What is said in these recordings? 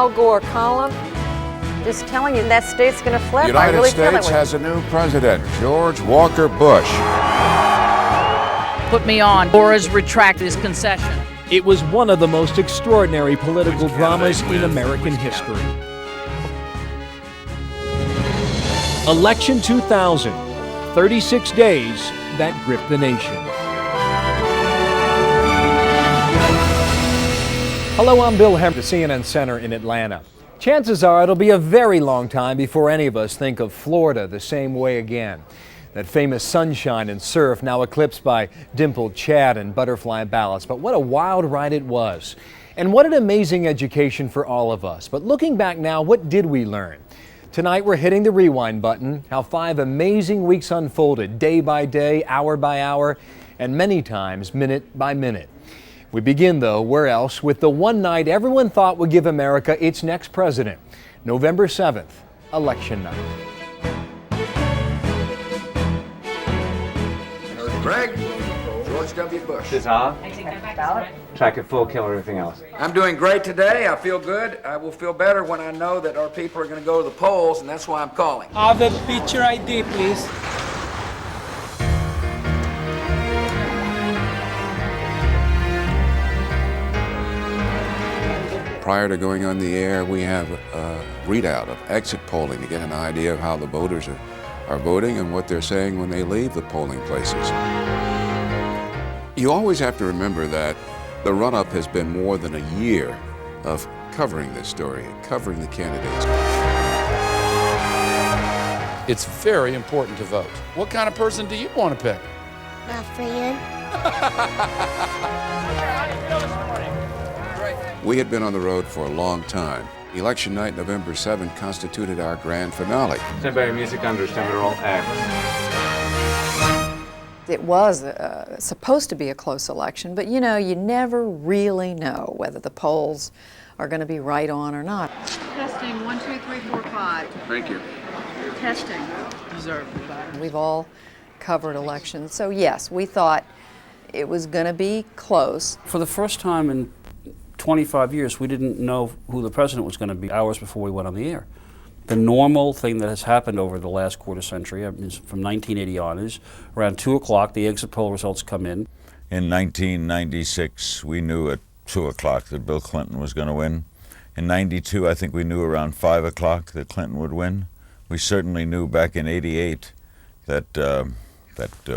Al Gore column. Just telling you, that state's going to flip. The United I really feel States that way. has a new president, George Walker Bush. Put me on. Gore has retracted his concession. It was one of the most extraordinary political dramas in American history. Election 2000, 36 days that gripped the nation. Hello, I'm Bill Hemmer, the CNN Center in Atlanta. Chances are it'll be a very long time before any of us think of Florida the same way again. That famous sunshine and surf now eclipsed by dimpled Chad and butterfly ballots. But what a wild ride it was. And what an amazing education for all of us. But looking back now, what did we learn? Tonight we're hitting the rewind button, how 5 amazing weeks unfolded day by day, hour by hour, and many times minute by minute. We begin though, where else, with the one night everyone thought would give America its next president, November 7th, election night. Greg, George W. Bush. This off? Track it full, kill everything else. I'm doing great today. I feel good. I will feel better when I know that our people are going to go to the polls, and that's why I'm calling. I have a picture ID, please. Prior to going on the air, we have a readout of exit polling to get an idea of how the voters are voting and what they're saying when they leave the polling places. You always have to remember that the run-up has been more than a year of covering this story and covering the candidates. It's very important to vote. What kind of person do you want to pick? My friend. We had been on the road for a long time. Election night, November 7th, constituted our grand finale. Stand by your music, understand they're all acts. It was supposed to be a close election, but you know, you never really know whether the polls are going to be right on or not. Testing, 1, 2, 3, 4, 5. Thank you. Testing. We've all covered elections, so yes, we thought it was going to be close. For the first time in 25 years, we didn't know who the president was going to be hours before we went on the air. The normal thing that has happened over the last quarter century, from 1980 on, is around 2 o'clock, the exit poll results come in. In 1996, we knew at 2 o'clock that Bill Clinton was going to win. In 92, I think we knew around 5 o'clock that Clinton would win. We certainly knew back in 88 that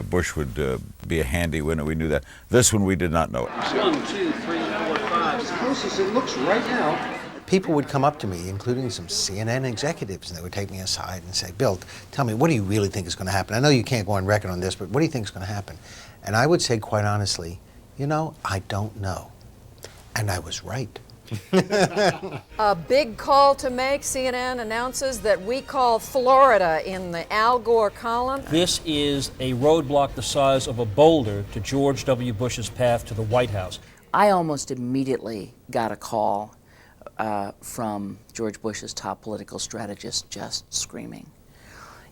Bush would be a handy winner. We knew that. This one we did not know. 1, 2, 3, 4, 5. As close as it looks right now. People would come up to me, including some CNN executives, and they would take me aside and say, Bill, tell me, what do you really think is going to happen? I know you can't go on record on this, but what do you think is going to happen? And I would say, quite honestly, you know, I don't know. And I was right. A big call to make. CNN announces that we call Florida in the Al Gore column. This is a roadblock the size of a boulder to George W. Bush's path to the White House. I almost immediately got a call from George Bush's top political strategist, just screaming,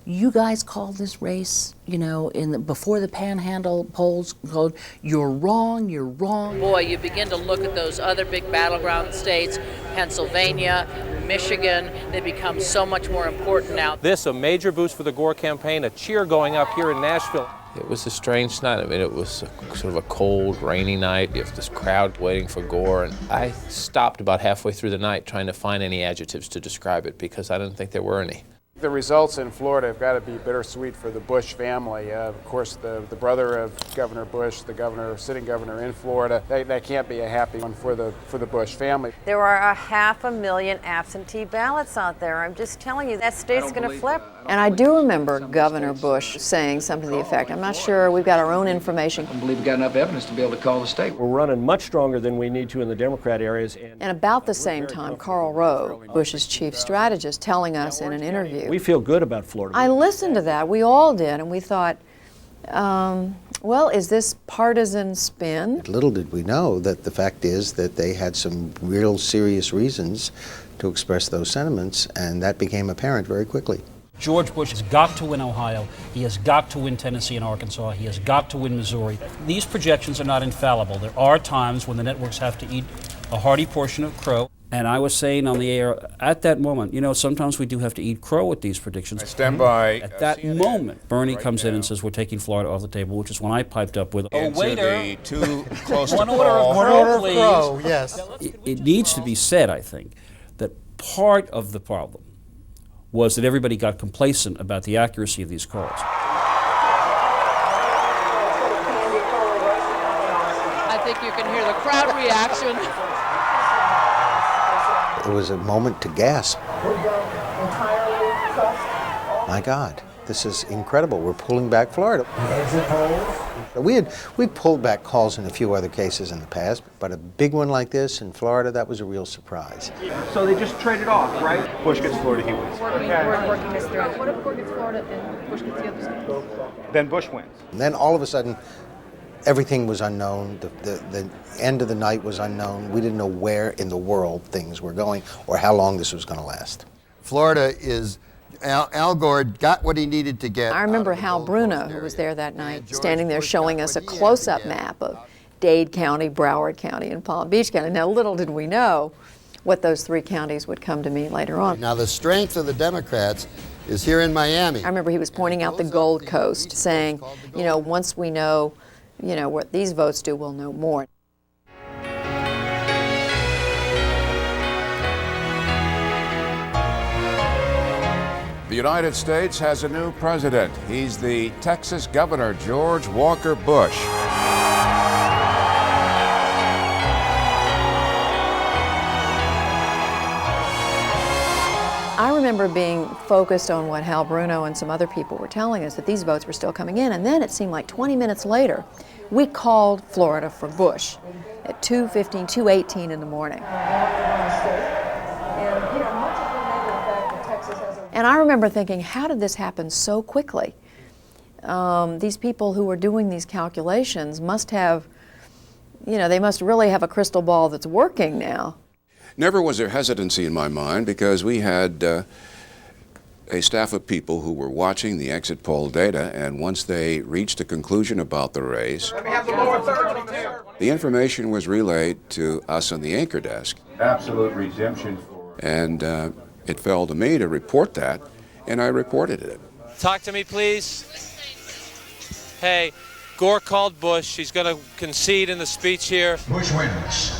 "You guys called this race, you know, before the Panhandle polls code. You're wrong. You're wrong." Boy, you begin to look at those other big battleground states, Pennsylvania, Michigan. They become so much more important now. This a major boost for the Gore campaign, a cheer going up here in Nashville. It was a strange night. I mean, it was sort of a cold, rainy night. You have this crowd waiting for Gore, and I stopped about halfway through the night trying to find any adjectives to describe it because I didn't think there were any. The results in Florida have got to be bittersweet for the Bush family. Of course, the brother of Governor Bush, the sitting governor in Florida, that can't be a happy one for the Bush family. There are 500,000 absentee ballots out there. I'm just telling you, that state's going to flip. And I do remember Governor Bush saying something to the effect, I'm not sure, we've got our own information. I believe we've got enough evidence to be able to call the state. We're running much stronger than we need to in the Democrat areas. And about the same time, Karl Rove, Bush's chief strategist, telling us in an interview, we feel good about Florida. I listened to that, we all did, and we thought, well, is this partisan spin? Little did we know that the fact is that they had some real serious reasons to express those sentiments, and that became apparent very quickly. George Bush has got to win Ohio. He has got to win Tennessee and Arkansas. He has got to win Missouri. These projections are not infallible. There are times when the networks have to eat a hearty portion of crow. And I was saying on the air at that moment, you know, sometimes we do have to eat crow with these predictions. I stand by. At that CNN moment, Bernie right comes in now. and says, we're taking Florida off the table, which is when I piped up with, Into the too close to One order of call. crow, please. Crow, yes. It needs to be said, I think, that part of the problem was that everybody got complacent about the accuracy of these calls. I think you can hear the crowd reaction. It was a moment to gasp. My God, this is incredible. We're pulling back Florida. We pulled back calls in a few other cases in the past, but a big one like this in Florida, that was a real surprise. So they just traded off, right? Bush gets Florida, he wins. Working this through. What if Gore gets Florida and Bush gets the other side? Then Bush wins. And then all of a sudden, everything was unknown. The end of the night was unknown. We didn't know where in the world things were going or how long this was going to last. Florida is, Al Gore got what he needed to get. I remember Hal Bruno, who was there that night, standing there showing us a close-up map of Dade County, Broward County, and Palm Beach County. Now, little did we know what those three counties would come to mean later on. Now, the strength of the Democrats is here in Miami. I remember he was pointing out the Gold Coast, saying, you know, once we know, you know, what these votes do, we'll know more. The United States has a new president. He's the Texas Governor, George Walker Bush. I remember being focused on what Hal Bruno and some other people were telling us, that these votes were still coming in, and then it seemed like 20 minutes later, we called Florida for Bush at 2:15, 2:18 in the morning. And I remember thinking, how did this happen so quickly? These people who were doing these calculations must have, you know, they must really have a crystal ball that's working now. Never was there hesitancy in my mind because we had a staff of people who were watching the exit poll data, and once they reached a conclusion about the race, the information was relayed to us on the anchor desk. Absolute redemption. And it fell to me to report that, and I reported it. Talk to me, please. Hey, Gore called Bush. He's going to concede in the speech here. Bush wins.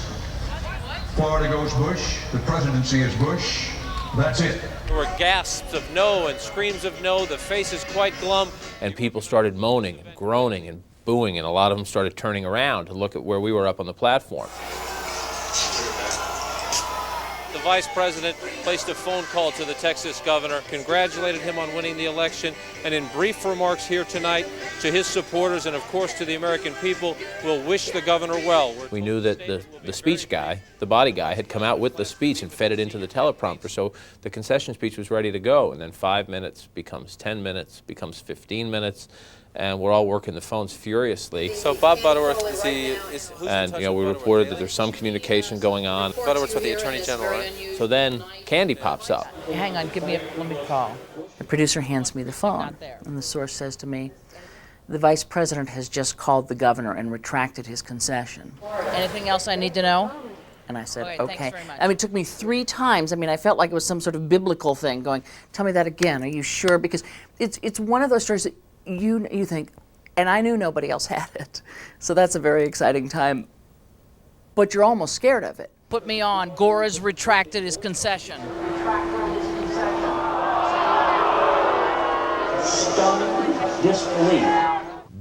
Florida goes Bush. The presidency is Bush. That's it. There were gasps of no and screams of no. The face is quite glum. And people started moaning and groaning and booing, and a lot of them started turning around to look at where we were up on the platform. The vice president placed a phone call to the Texas governor, congratulated him on winning the election, and in brief remarks here tonight to his supporters and, of course, to the American people, will wish the governor well. We knew that the speech guy, the body guy, had come out with the speech and fed it into the teleprompter, so the concession speech was ready to go. And then 5 minutes becomes 10 minutes, becomes 15 minutes, and we're all working the phones furiously. So Bob Butterworth is who's and you know, we reported that there's some communication going on. Butterworth's with the Attorney General, right? So then Candy pops up. Hang on, let me call. The producer hands me the phone, and the source says to me, the vice president has just called the governor and retracted his concession. Anything else I need to know? And I said, Okay, okay. thanks very much. I mean, it took me 3 times. I mean, I felt like it was some sort of biblical thing going, tell me that again, are you sure? Because it's one of those stories that you think, and I knew nobody else had it. So that's a very exciting time. But you're almost scared of it. Put me on. Gore has retracted his concession. Stunned disbelief.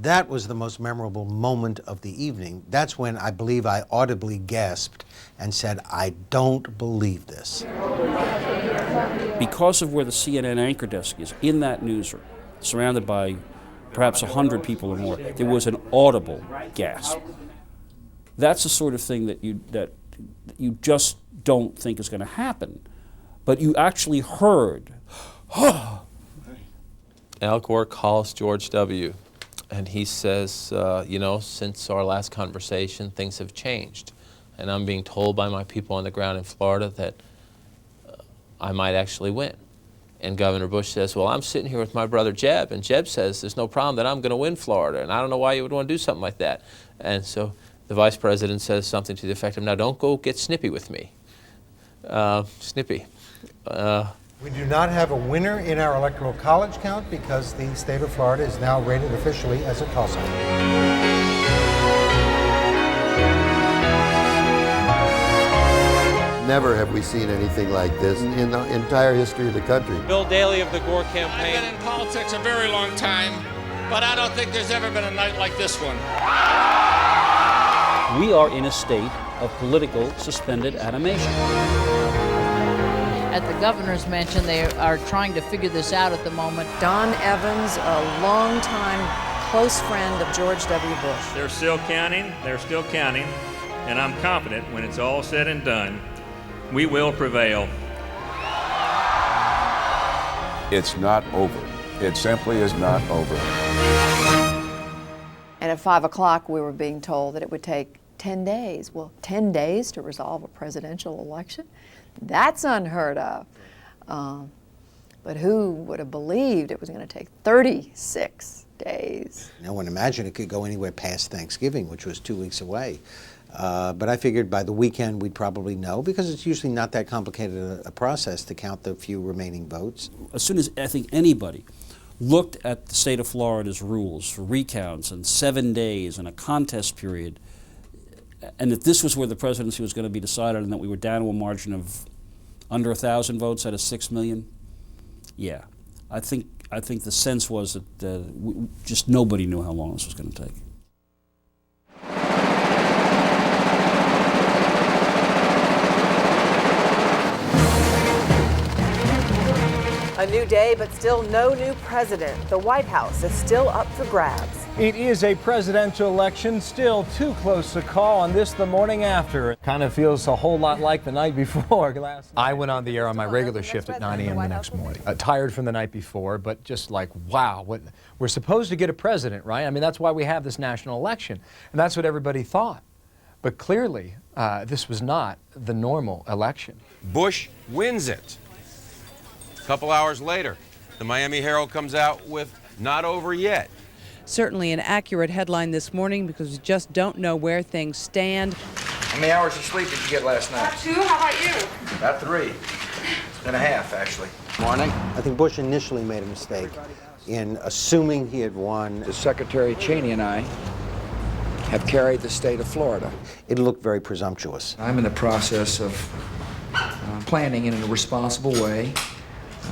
That was the most memorable moment of the evening. That's when I believe I audibly gasped and said, I don't believe this. Because of where the CNN anchor desk is, in that newsroom, surrounded by perhaps 100 people or more, there was an audible gasp. That's the sort of thing that you just don't think is going to happen. But you actually heard, Al Gore calls George W. and he says, you know, since our last conversation, things have changed. And I'm being told by my people on the ground in Florida that I might actually win. And Governor Bush says, well, I'm sitting here with my brother Jeb, and Jeb says there's no problem that I'm going to win Florida, and I don't know why you would want to do something like that. And so the vice president says something to the effect of, now don't go get snippy with me. Snippy. We do not have a winner in our electoral college count because the state of Florida is now rated officially as a toss-up. Never have we seen anything like this in the entire history of the country. Bill Daley of the Gore campaign. I've been in politics a very long time, but I don't think there's ever been a night like this one. We are in a state of political suspended animation. At the governor's mansion, they are trying to figure this out at the moment. Don Evans, a longtime close friend of George W. Bush. They're still counting, and I'm confident when it's all said and done, we will prevail. It's not over. It simply is not over. And at 5 o'clock, we were being told that it would take 10 days. Well, 10 days to resolve a presidential election? That's unheard of. But who would have believed it was going to take 36 days? No one imagined it could go anywhere past Thanksgiving, which was 2 weeks away. But I figured by the weekend we'd probably know, because it's usually not that complicated a process to count the few remaining votes. As soon as I think anybody looked at the state of Florida's rules for recounts and 7 days and a contest period, and that this was where the presidency was going to be decided, and that we were down to a margin of under 1,000 votes out of 6 million, yeah, I think the sense was that just nobody knew how long this was going to take. A new day, but still no new president. The White House is still up for grabs. It is a presidential election, still too close to call, and this the morning after. It kind of feels a whole lot like the night before. I went on the air on my regular shift at 9 a.m. the next morning. Tired from the night before, but just like, wow, we're supposed to get a president, right? I mean, that's why we have this national election, and that's what everybody thought. But clearly, this was not the normal election. Bush wins it. A couple hours later, the Miami Herald comes out with "not over yet." Certainly an accurate headline this morning, because we just don't know where things stand. How many hours of sleep did you get last night? About 2. How about you? About 3.5, actually. Morning. I think Bush initially made a mistake in assuming he had won. Secretary Cheney and I have carried the state of Florida. It looked very presumptuous. I'm in the process of planning in a responsible way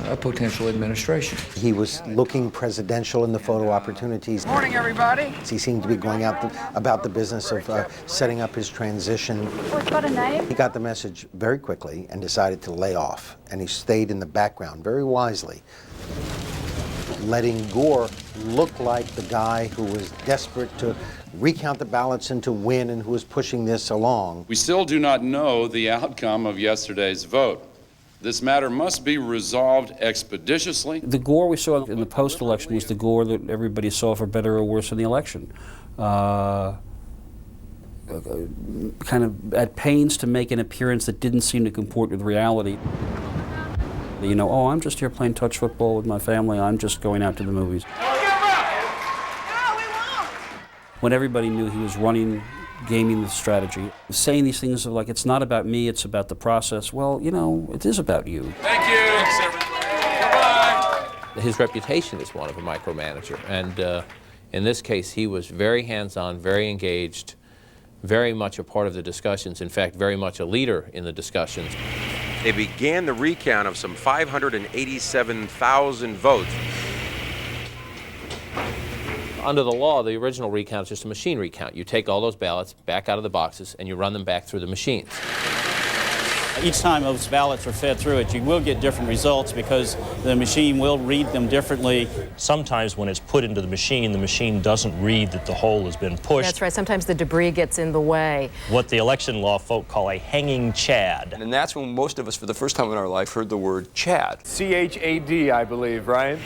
a potential administration. He was looking presidential in the photo opportunities. Morning, everybody. He seemed to be going out about the business of setting up his transition. What's got a name? He got the message very quickly and decided to lay off. And he stayed in the background very wisely, letting Gore look like the guy who was desperate to recount the ballots and to win, and who was pushing this along. We still do not know the outcome of yesterday's vote. This matter must be resolved expeditiously. The Gore we saw in the post-election was the Gore that everybody saw, for better or worse, in the election. Kind of at pains to make an appearance that didn't seem to comport with reality. You know, oh, I'm just here playing touch football with my family. I'm just going out to the movies. When everybody knew he was running, gaming the strategy, saying these things of like, it's not about me, it's about the process. Well, you know, it is about you. Thank you. Thanks, Bye-bye. His reputation is one of a micromanager, and in this case, he was very hands-on, very engaged, very much a part of the discussions, in fact, very much a leader in the discussions. They began the recount of some 587,000 votes. Under the law, the original recount is just a machine recount. You take all those ballots back out of the boxes and you run them back through the machines. Each time those ballots are fed through it, you will get different results because the machine will read them differently. Sometimes when it's put into the machine doesn't read that the hole has been pushed. That's right. Sometimes the debris gets in the way. What the election law folk call a hanging chad. And that's when most of us, for the first time in our life, heard the word Chad. C-H-A-D, I believe, right?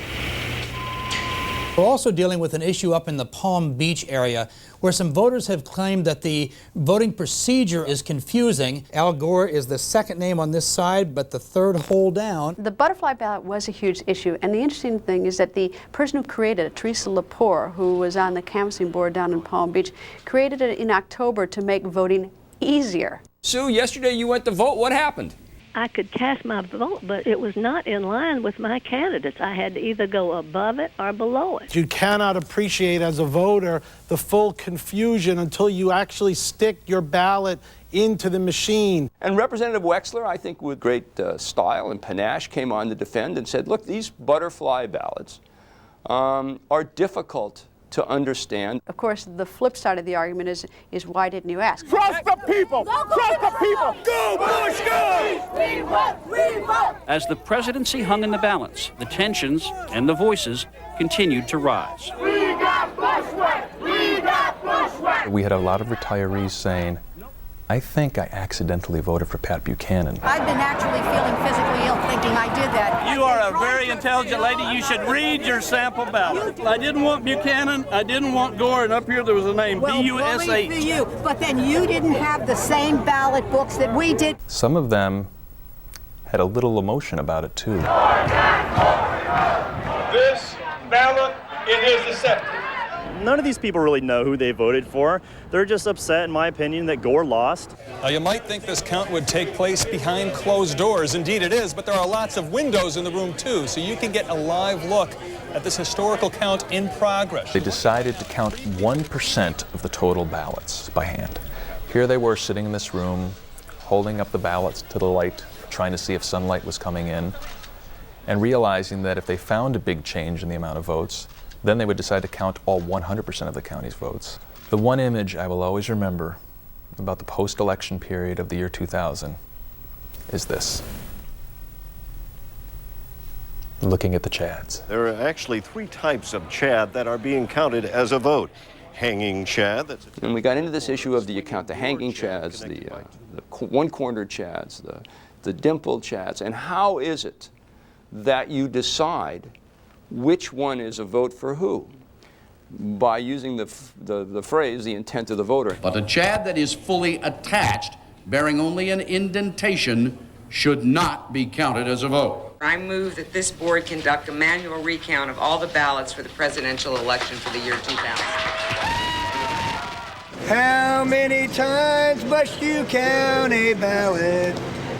We're also dealing with an issue up in the Palm Beach area where some voters have claimed that the voting procedure is confusing. Al Gore is the second name on this side, but the third hole down. The butterfly ballot was a huge issue, and the interesting thing is that the person who created it, Teresa Lepore, who was on the canvassing board down in Palm Beach, created it in October to make voting easier. Sue, yesterday you went to vote. What happened? I could cast my vote, but it was not in line with my candidates. I had to either go above it or below it. You cannot appreciate as a voter the full confusion until you actually stick your ballot into the machine. And Representative Wexler, I think with great style and panache, came on to defend and said, look, these butterfly ballots are difficult to understand. Of course, the flip side of the argument is why didn't you ask? Trust the people! Trust the people! Go, Bush, go! As the presidency hung in the balance, the tensions and the voices continued to rise. We got Bushwick! We got Bushwick! We had a lot of retirees saying, I think I accidentally voted for Pat Buchanan. I've been actually feeling physically ill thinking I did that. You are a very intelligent lady. You should read your sample ballot. I didn't want Buchanan. I didn't want Gore. And up here there was a name, B-U-S-H. For you, but then you didn't have the same ballot books that we did. Some of them had a little emotion about it, too. This ballot, it is deceptive. None of these people really know who they voted for. They're just upset, in my opinion, that Gore lost. Now, you might think this count would take place behind closed doors. Indeed it is, but there are lots of windows in the room, too, so you can get a live look at this historical count in progress. They decided to count 1% of the total ballots by hand. Here they were sitting in this room, holding up the ballots to the light, trying to see if sunlight was coming in, and realizing that if they found a big change in the amount of votes, then they would decide to count all 100% of the county's votes. The one image I will always remember about the post-election period of the year 2000 is this. Looking at the Chads. There are actually 3 types of Chad that are being counted as a vote. Hanging Chad. And we got into this issue of, do you count the hanging Chads, the one-cornered Chads, the dimpled Chads, and how is it that you decide which one is a vote for who? By using the phrase, the intent of the voter. But a Chad that is fully attached, bearing only an indentation, should not be counted as a vote. I move that this board conduct a manual recount of all the ballots for the presidential election for the year 2000. How many times must you count a ballot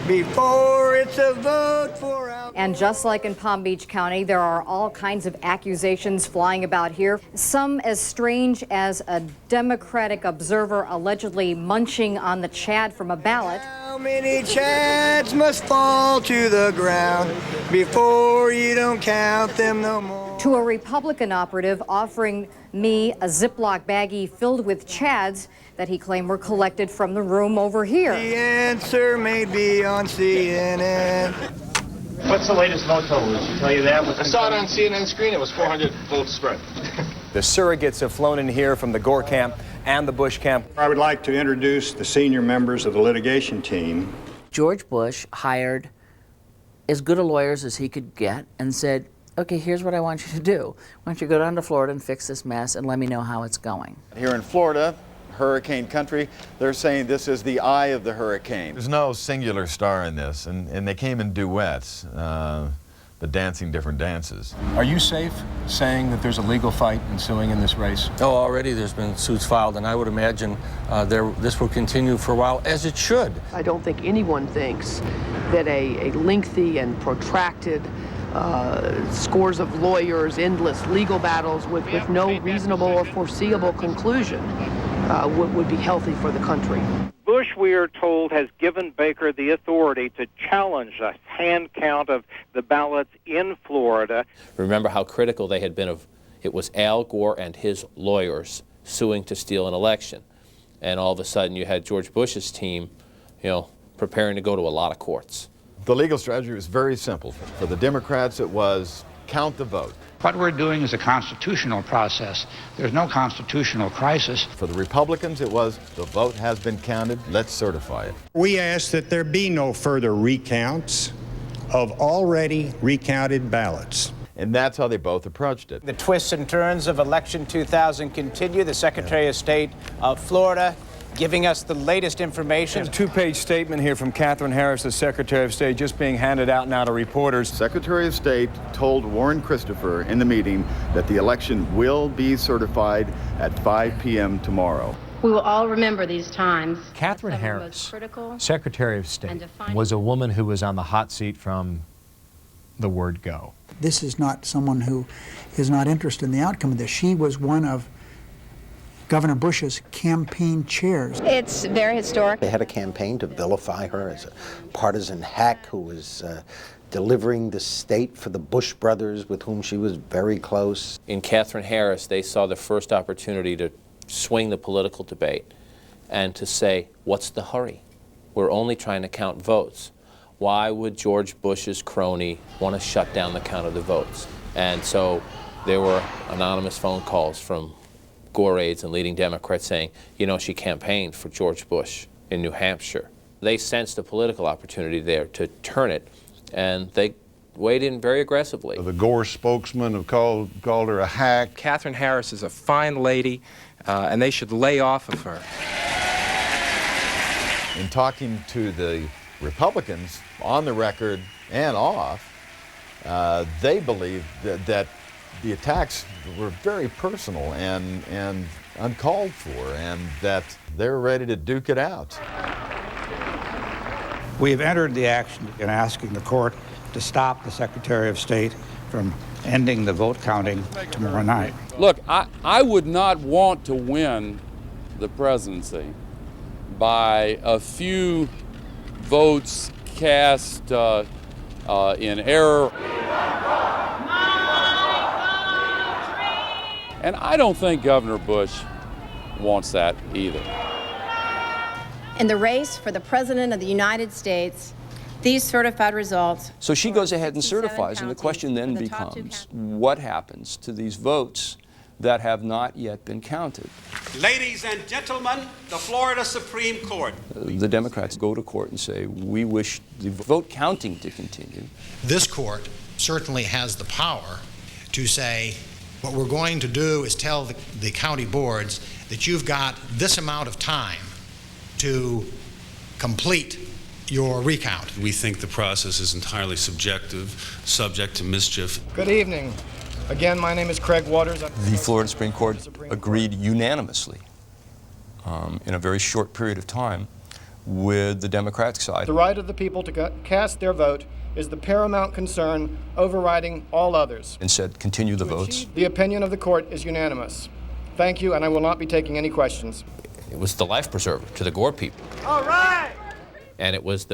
before it's a vote for our... And just like in Palm Beach County, there are all kinds of accusations flying about here, some as strange as a Democratic observer allegedly munching on the Chad from a ballot. How many Chads must fall to the ground before you don't count them no more? To a Republican operative offering me a Ziploc baggie filled with Chads that he claimed were collected from the room over here. The answer may be on CNN. What's the latest vote total? Did she tell you that? I saw it on CNN screen. It was 400 votes spread. The surrogates have flown in here from the Gore camp and the Bush camp. I would like to introduce the senior members of the litigation team. George Bush hired as good a lawyers as he could get and said, okay, here's what I want you to do. Why don't you go down to Florida and fix this mess and let me know how it's going. Here in Florida, hurricane country, they're saying this is the eye of the hurricane. There's no singular star in this, and they came in duets, but dancing different dances. Are you safe saying that there's a legal fight ensuing in this race? Oh, already there's been suits filed, and I would imagine this will continue for a while, as it should. I don't think anyone thinks that a lengthy and protracted scores of lawyers, endless legal battles with no reasonable or foreseeable conclusion would be healthy for the country. Bush, we are told, has given Baker the authority to challenge a hand count of the ballots in Florida. Remember how critical they had been of, it was Al Gore and his lawyers suing to steal an election. And all of a sudden you had George Bush's team, preparing to go to a lot of courts. The legal strategy was very simple. For the Democrats, it was count the vote. What we're doing is a constitutional process. There's no constitutional crisis. For the Republicans, it was the vote has been counted, let's certify it. We ask that there be no further recounts of already recounted ballots. And that's how they both approached it. The twists and turns of election 2000 continue. The Secretary of State of Florida giving us the latest information. There's a two-page statement here from Katherine Harris, the Secretary of State, just being handed out now to reporters. Secretary of State told Warren Christopher in the meeting that the election will be certified at 5 p.m. tomorrow. We will all remember these times. Catherine Some of the most Harris, critical Secretary of State, and defining- was a woman who was on the hot seat from the word go. This is not someone who is not interested in the outcome of this. She was one of Governor Bush's campaign chairs. It's very historic. They had a campaign to vilify her as a partisan hack who was delivering the state for the Bush brothers with whom she was very close. In Catherine Harris, they saw the first opportunity to swing the political debate and to say, what's the hurry? We're only trying to count votes. Why would George Bush's crony want to shut down the count of the votes? And so there were anonymous phone calls from Gore aides and leading Democrats saying, you know, she campaigned for George Bush in New Hampshire. They sensed a political opportunity there to turn it, and they weighed in very aggressively. The Gore spokesman have called her a hack. Catherine Harris is a fine lady, and they should lay off of her. In talking to the Republicans on the record and off, they believe that the attacks were very personal and uncalled for, and that they're ready to duke it out. We have entered the action in asking the court to stop the Secretary of State from ending the vote counting tomorrow night. Look, I would not want to win the presidency by a few votes cast in error. And I don't think Governor Bush wants that either. In the race for the President of the United States, these certified results... So she goes ahead and certifies, and the question then becomes, what happens to these votes that have not yet been counted? Ladies and gentlemen, the Florida Supreme Court. The Democrats go to court and say, we wish the vote counting to continue. This court certainly has the power to say, what we're going to do is tell the county boards that you've got this amount of time to complete your recount. We think the process is entirely subjective, subject to mischief. Good evening. Again, my name is Craig Waters. The Florida Supreme Court agreed unanimously in a very short period of time with the Democratic side. The right of the people to cast their vote is the paramount concern overriding all others. And said, continue the votes. The opinion of the court is unanimous. Thank you, and I will not be taking any questions. It was the life preserver to the Gore people. All right! And it was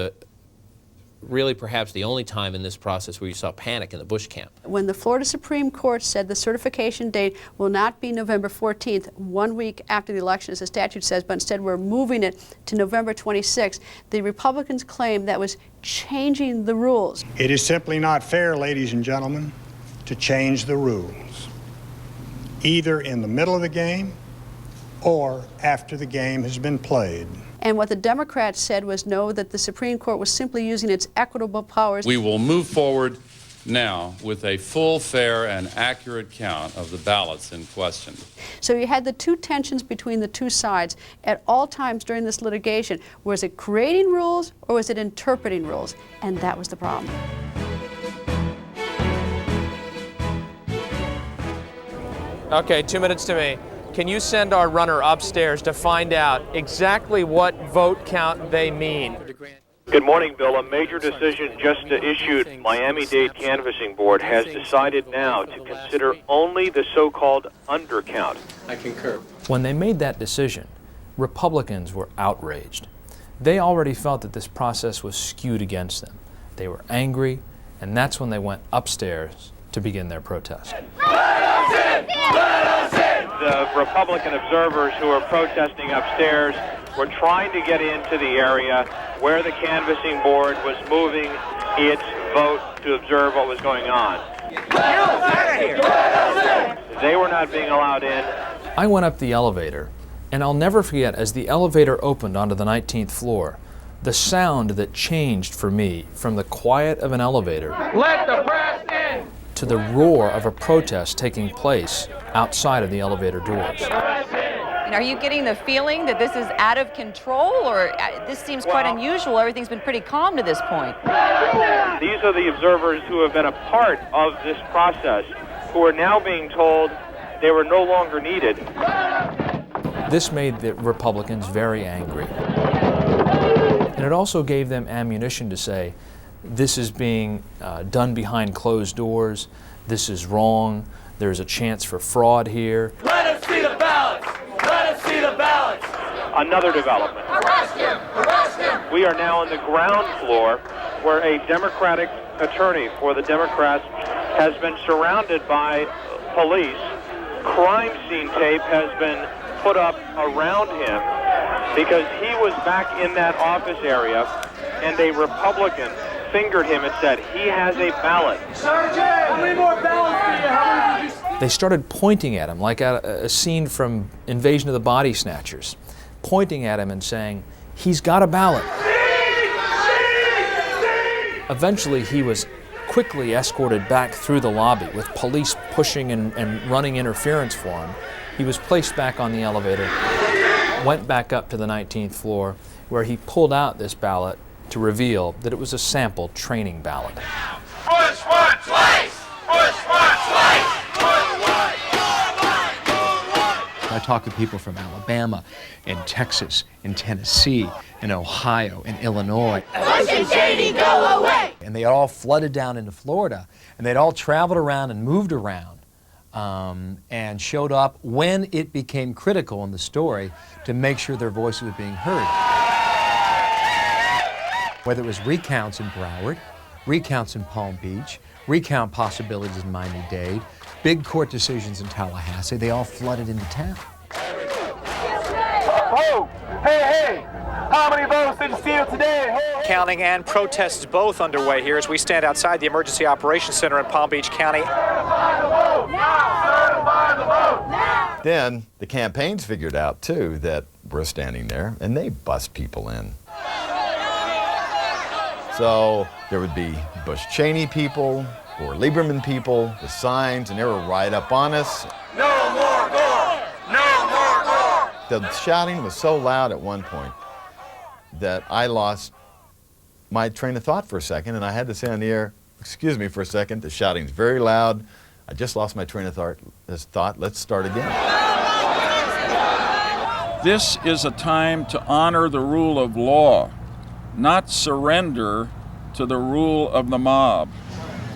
really perhaps the only time in this process where you saw panic in the Bush camp. When the Florida Supreme Court said the certification date will not be November 14th, 1 week after the election, as the statute says, but instead we're moving it to November 26th, the Republicans claimed that was changing the rules. It is simply not fair, ladies and gentlemen, to change the rules, either in the middle of the game or after the game has been played. And what the Democrats said was no, that the Supreme Court was simply using its equitable powers. We will move forward now with a full, fair, and accurate count of the ballots in question. So you had the two tensions between the two sides at all times during this litigation. Was it creating rules or was it interpreting rules? And that was the problem. Okay, 2 minutes to me. Can you send our runner upstairs to find out exactly what vote count they mean? Good morning, Bill. A major decision just issued. Miami-Dade Canvassing Board has decided now to consider only the so-called undercount. I concur. When they made that decision, Republicans were outraged. They already felt that this process was skewed against them. They were angry, and that's when they went upstairs to begin their protest. The Republican observers who are protesting upstairs were trying to get into the area where the canvassing board was moving its vote to observe what was going on. They were not being allowed in. I went up the elevator, and I'll never forget, as the elevator opened onto the 19th floor, the sound that changed for me from the quiet of an elevator Let the press in! to the roar of a protest taking place outside of the elevator doors. And are you getting the feeling that this is out of control, or this seems quite unusual? Everything's been pretty calm to this point. These are the observers who have been a part of this process, who are now being told they were no longer needed. This made the Republicans very angry. And it also gave them ammunition to say, this is being done behind closed doors, this is wrong, there's a chance for fraud here. Let us see the ballots! Let us see the ballots! Another development. Arrest him! Arrest him! We are now on the ground floor where a Democratic attorney for the Democrats has been surrounded by police. Crime scene tape has been put up around him because he was back in that office area and a Republican fingered him and said, he has a ballot. Sergeant! How many more ballots do you have? They started pointing at him like a scene from Invasion of the Body Snatchers, pointing at him and saying, he's got a ballot. Eventually he was quickly escorted back through the lobby with police pushing and running interference for him. He was placed back on the elevator, went back up to the 19th floor, where he pulled out this ballot to reveal that it was a sample training ballot. Bush won twice! Bush won twice! I talked to people from Alabama, and Texas, and Tennessee, and Ohio, and Illinois. Bush and Cheney, go away! And they all flooded down into Florida, and they'd all traveled around and moved around and showed up when it became critical in the story to make sure their voices were being heard. Whether it was recounts in Broward, recounts in Palm Beach, recount possibilities in Miami-Dade, big court decisions in Tallahassee, they all flooded into town. Oh, hey, how many votes did you steal today? Counting and protests both underway here as we stand outside the Emergency Operations Center in Palm Beach County. Certify the vote now! Certify the vote now! Then the campaigns figured out, too, that we're standing there, and they bust people in. So there would be Bush Cheney people or Lieberman people with signs, and they were right up on us. No more Gore! No more Gore! The shouting was so loud at one point that I lost my train of thought for a second, and I had to say on the air, excuse me for a second, the shouting's very loud. I just lost my train of thought. Let's start again. This is a time to honor the rule of law, not surrender to the rule of the mob.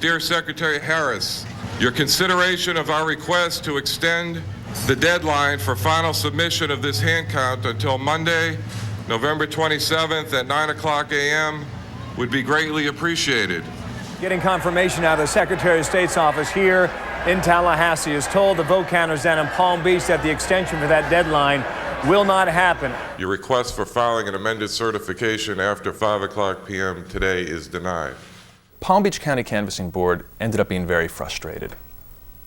Dear Secretary Harris, your consideration of our request to extend the deadline for final submission of this hand count until Monday, November 27th at 9:00 a.m. would be greatly appreciated. Getting confirmation out of the Secretary of State's office here in Tallahassee has told the vote counters down in Palm Beach that the extension for that deadline will not happen. Your request for filing an amended certification after 5:00 p.m. today is denied. Palm Beach County Canvassing Board ended up being very frustrated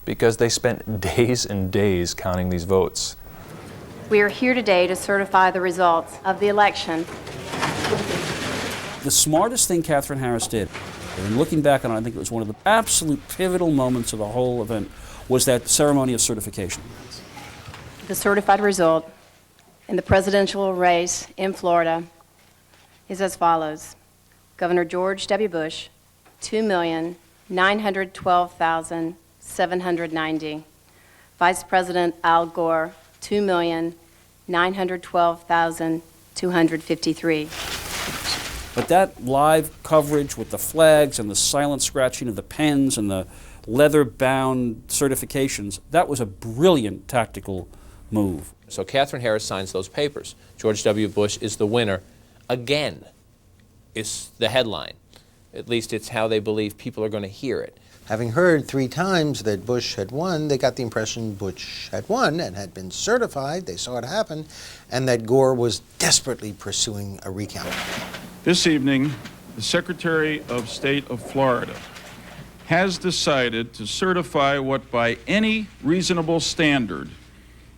because they spent days and days counting these votes. We are here today to certify the results of the election. The smartest thing Katherine Harris did, and looking back on it, I think it was one of the absolute pivotal moments of the whole event, was that ceremony of certification. The certified result in the presidential race in Florida is as follows. Governor George W. Bush, 2,912,790. Vice President Al Gore, 2,912,253. But that live coverage with the flags and the silent scratching of the pens and the leather-bound certifications, that was a brilliant tactical move. So Katherine Harris signs those papers. George W. Bush is the winner again, is the headline. At least it's how they believe people are going to hear it. Having heard 3 times that Bush had won, they got the impression Bush had won and had been certified, they saw it happen, and that Gore was desperately pursuing a recount. This evening, the Secretary of State of Florida has decided to certify what by any reasonable standard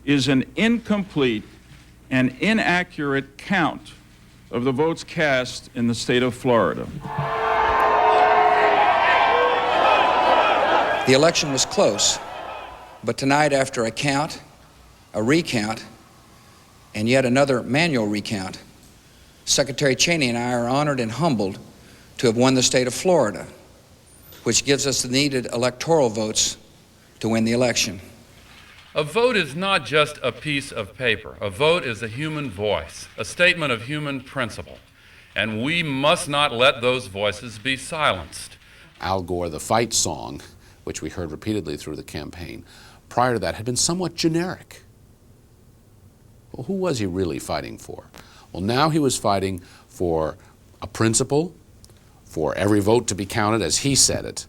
is an incomplete and inaccurate count of the votes cast in the state of Florida. The election was close, but tonight, after a count, a recount, and yet another manual recount, Secretary Cheney and I are honored and humbled to have won the state of Florida, which gives us the needed electoral votes to win the election. A vote is not just a piece of paper. A vote is a human voice, a statement of human principle. And we must not let those voices be silenced. Al Gore, the fight song, which we heard repeatedly through the campaign, prior to that had been somewhat generic. Well, who was he really fighting for? Well, now he was fighting for a principle, for every vote to be counted as he said it,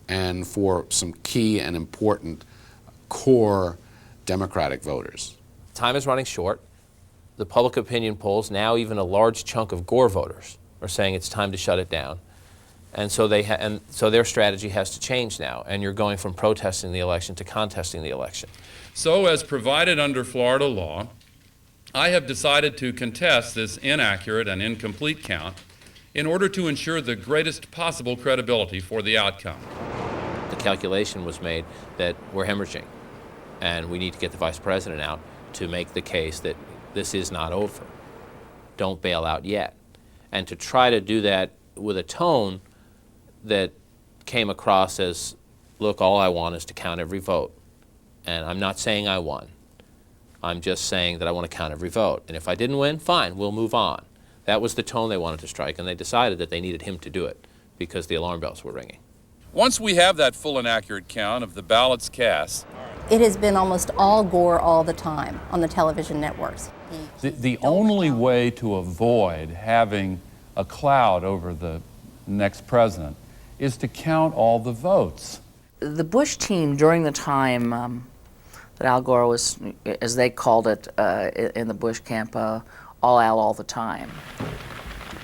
and for some key and important core Democratic voters. Time is running short. The public opinion polls, now even a large chunk of Gore voters, are saying it's time to shut it down. And so their strategy has to change now, and you're going from protesting the election to contesting the election. So, as provided under Florida law, I have decided to contest this inaccurate and incomplete count in order to ensure the greatest possible credibility for the outcome. The calculation was made that we're hemorrhaging, and we need to get the vice president out to make the case that this is not over. Don't bail out yet. And to try to do that with a tone that came across as, look, all I want is to count every vote. And I'm not saying I won. I'm just saying that I want to count every vote. And if I didn't win, fine, we'll move on. That was the tone they wanted to strike, and they decided that they needed him to do it because the alarm bells were ringing. Once we have that full and accurate count of the ballots cast, it has been almost all Gore all the time on the television networks. The only way to avoid having a cloud over the next president is to count all the votes. The Bush team, during the time that Al Gore was, as they called it in the Bush camp, all Al all the time,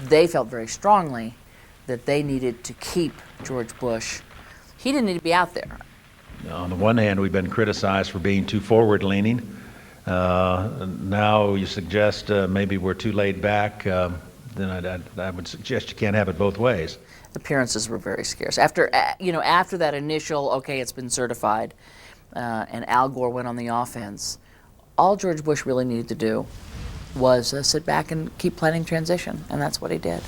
they felt very strongly that they needed to keep George Bush. He didn't need to be out there. On the one hand, we've been criticized for being too forward-leaning. Now you suggest maybe we're too laid back. Then I would suggest you can't have it both ways. Appearances were very scarce. After that initial, okay, it's been certified, and Al Gore went on the offense, all George Bush really needed to do was sit back and keep planning transition, and that's what he did.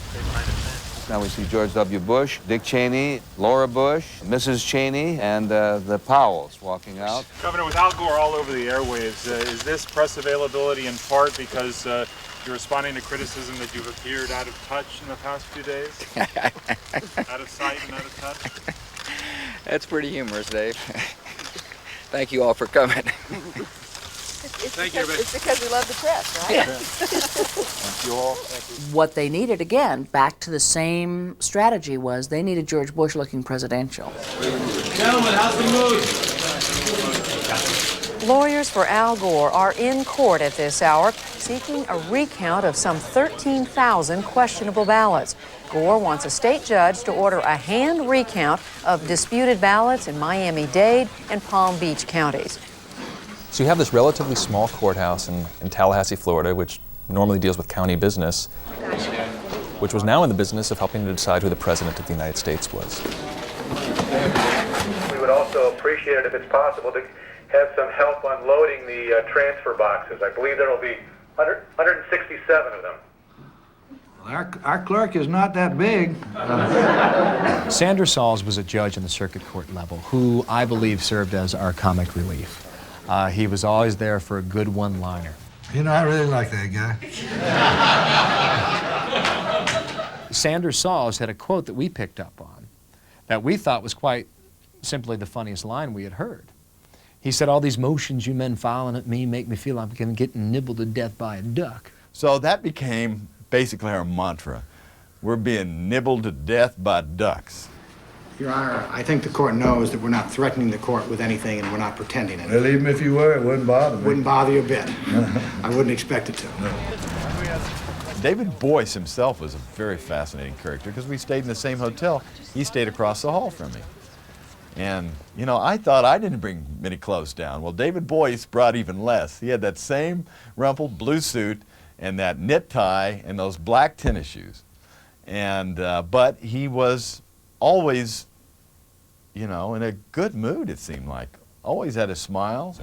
Now we see George W. Bush, Dick Cheney, Laura Bush, Mrs. Cheney, and the Powells walking out. Governor, with Al Gore all over the airwaves, is this press availability in part because you're responding to criticism that you've appeared out of touch in the past few days? Out of sight and out of touch? That's pretty humorous, Dave. Thank you all for coming. Thank you, everybody. It's because we love the press, right? Yeah. Thank you all. Thank you. What they needed, again, back to the same strategy, was they needed George Bush looking presidential. Gentlemen, how's the mood? Lawyers for Al Gore are in court at this hour, seeking a recount of some 13,000 questionable ballots. Gore wants a state judge to order a hand recount of disputed ballots in Miami-Dade and Palm Beach counties. So you have this relatively small courthouse in Tallahassee, Florida, which normally deals with county business, which was now in the business of helping to decide who the President of the United States was. We would also appreciate it if it's possible to have some help unloading the transfer boxes. I believe there will be 167 of them. Our clerk is not that big. Sanders Sauls was a judge in the circuit court level who I believe served as our comic relief. He was always there for a good one-liner. You know, I really like that guy. Sanders Sauls had a quote that we picked up on that we thought was quite simply the funniest line we had heard. He said, "All these motions you men filing at me make me feel like I'm getting nibbled to death by a duck." So that became basically our mantra. We're being nibbled to death by ducks. Your Honor, I think the court knows that we're not threatening the court with anything and we're not pretending anything. Well, even if you were, it wouldn't bother me. Wouldn't bother you a bit. I wouldn't expect it to. David Boyce himself was a very fascinating character because we stayed in the same hotel. He stayed across the hall from me. And, you know, I thought I didn't bring many clothes down. Well, David Boyce brought even less. He had that same rumpled blue suit and that knit tie and those black tennis shoes. And, but he was always, you know, in a good mood, it seemed like. Always had a smile.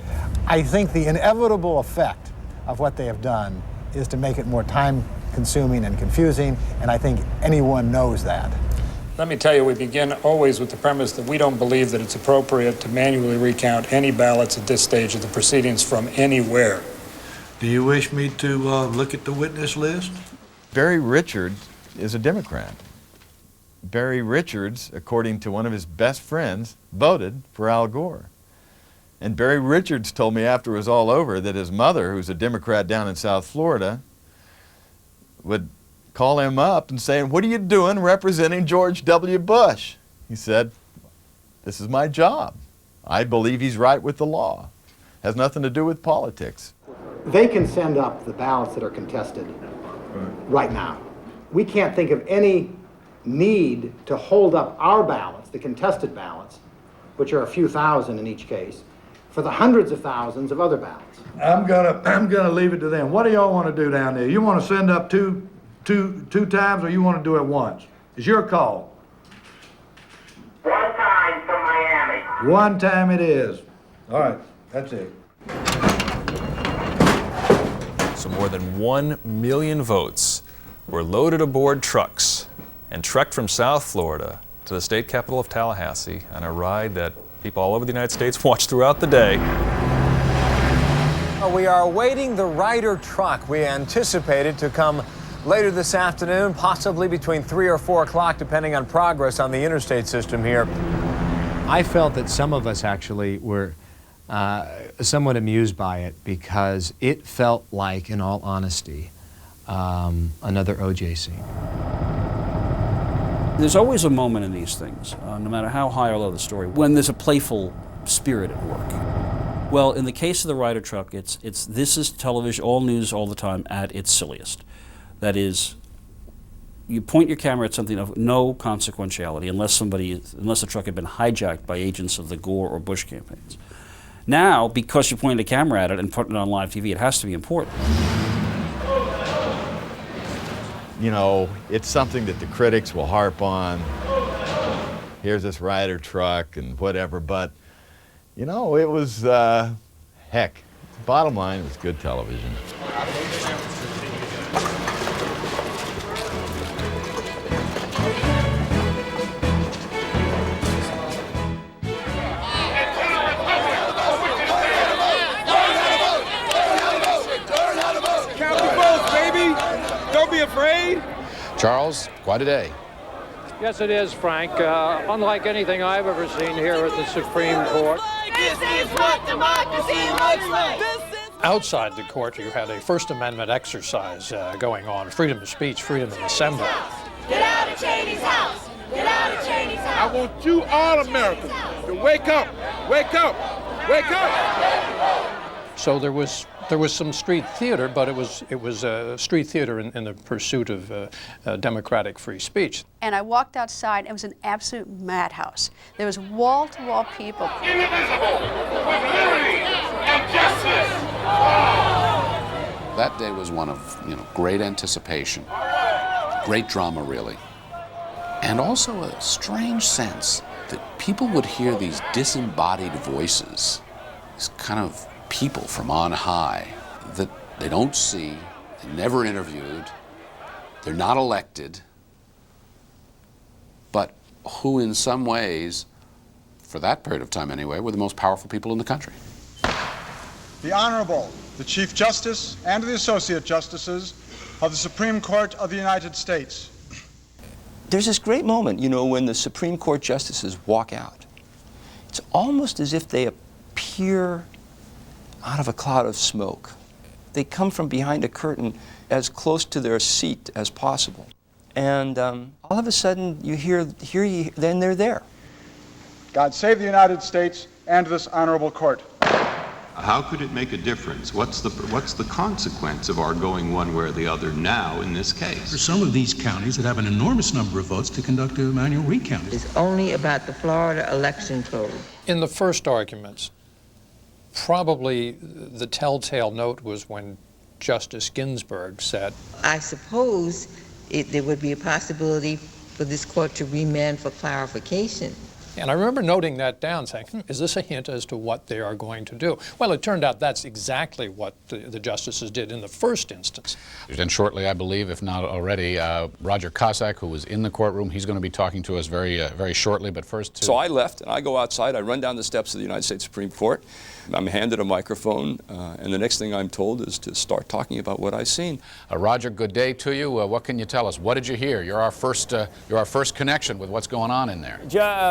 I think the inevitable effect of what they have done is to make it more time-consuming and confusing, and I think anyone knows that. Let me tell you, we begin always with the premise that we don't believe that it's appropriate to manually recount any ballots at this stage of the proceedings from anywhere. Do you wish me to look at the witness list? Barry Richards is a Democrat. Barry Richards, according to one of his best friends, voted for Al Gore. And Barry Richards told me after it was all over that his mother, who's a Democrat down in South Florida, would call him up and say, "What are you doing representing George W. Bush?" He said, "This is my job. I believe he's right with the law. Has nothing to do with politics." They can send up the ballots that are contested right now. We can't think of any need to hold up our ballots, the contested ballots, which are a few thousand in each case, for the hundreds of thousands of other ballots. I'm gonna leave it to them. What do y'all want to do down there? You want to send up two times, or you want to do it once? It's your call. One time from Miami. One time it is. All right, that's it. So more than 1 million votes were loaded aboard trucks and trekked from South Florida to the state capital of Tallahassee on a ride that people all over the United States watched throughout the day. We are awaiting the Ryder truck. We anticipated to come later this afternoon, possibly between 3 or 4 o'clock, depending on progress on the interstate system here. I felt that some of us actually were somewhat amused by it because it felt like, in all honesty, another O.J. scene. There's always a moment in these things, no matter how high or low the story, when there's a playful spirit at work. Well, in the case of the Ryder truck, this is television, all news, all the time, at its silliest. That is, you point your camera at something of no consequentiality unless the truck had been hijacked by agents of the Gore or Bush campaigns. Now, because you're pointing the camera at it and putting it on live TV, it has to be important. You know, it's something that the critics will harp on. Here's this Ryder truck and whatever, but, you know, it was, heck, bottom line, it was good television. Afraid? Charles, quite a day. Yes, it is, Frank. Unlike anything I've ever seen here at the Supreme Court. This is what democracy looks like. Outside the court, you had a First Amendment exercise going on. Freedom of speech, freedom of assembly. Get out of Cheney's house. Get out of Cheney's house. I want you, all Americans, to wake up. Wake up. Wake up. So there was some street theater, but it was street theater in the pursuit of democratic free speech. And I walked outside, and it was an absolute madhouse. There was wall-to-wall people. Indivisible, with liberty and justice. That day was one of, great anticipation, great drama, really, and also a strange sense that people would hear these disembodied voices, these kind of people from on high that they don't see, they never interviewed, they're not elected, but who in some ways, for that period of time anyway, were the most powerful people in the country. The Honorable, the Chief Justice and the Associate Justices of the Supreme Court of the United States. There's this great moment, when the Supreme Court justices walk out. It's almost as if they appear out of a cloud of smoke. They come from behind a curtain as close to their seat as possible. And all of a sudden, then they're there. God save the United States and this honorable court. How could it make a difference? What's the consequence of our going one way or the other now in this case? For some of these counties that have an enormous number of votes to conduct a manual recount. It's only about the Florida election code. In the first arguments, probably the telltale note was when Justice Ginsburg said, I suppose there would be a possibility for this court to remand for clarification. And I remember noting that down, saying, is this a hint as to what they are going to do? Well, it turned out that's exactly what the justices did in the first instance. And shortly, I believe, if not already, Roger Cossack, who was in the courtroom, he's going to be talking to us very shortly, but first... So I left, and I go outside, I run down the steps of the United States Supreme Court, I'm handed a microphone, and the next thing I'm told is to start talking about what I've seen. Roger, good day to you. What can you tell us? What did you hear? You're our first connection with what's going on in there.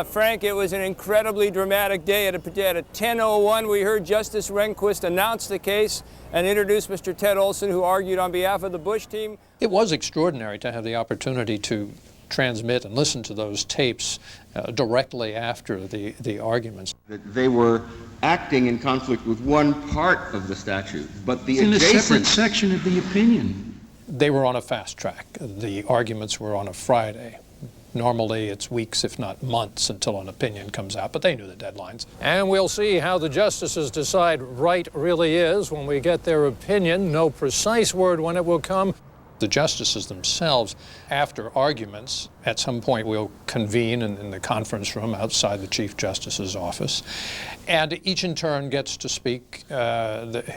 Frank, it was an incredibly dramatic day. At 10:01, we heard Justice Rehnquist announce the case and introduce Mr. Ted Olson, who argued on behalf of the Bush team. It was extraordinary to have the opportunity to transmit and listen to those tapes directly after the arguments. They were acting in conflict with one part of the statute, but the in adjacent... a separate section of the opinion. They were on a fast track. The arguments were on a Friday. Normally it's weeks, if not months, until an opinion comes out, but they knew the deadlines. And we'll see how the justices decide right really is when we get their opinion. No precise word when it will come. The justices themselves, after arguments, at some point will convene in the conference room outside the Chief Justice's office, and each in turn gets to speak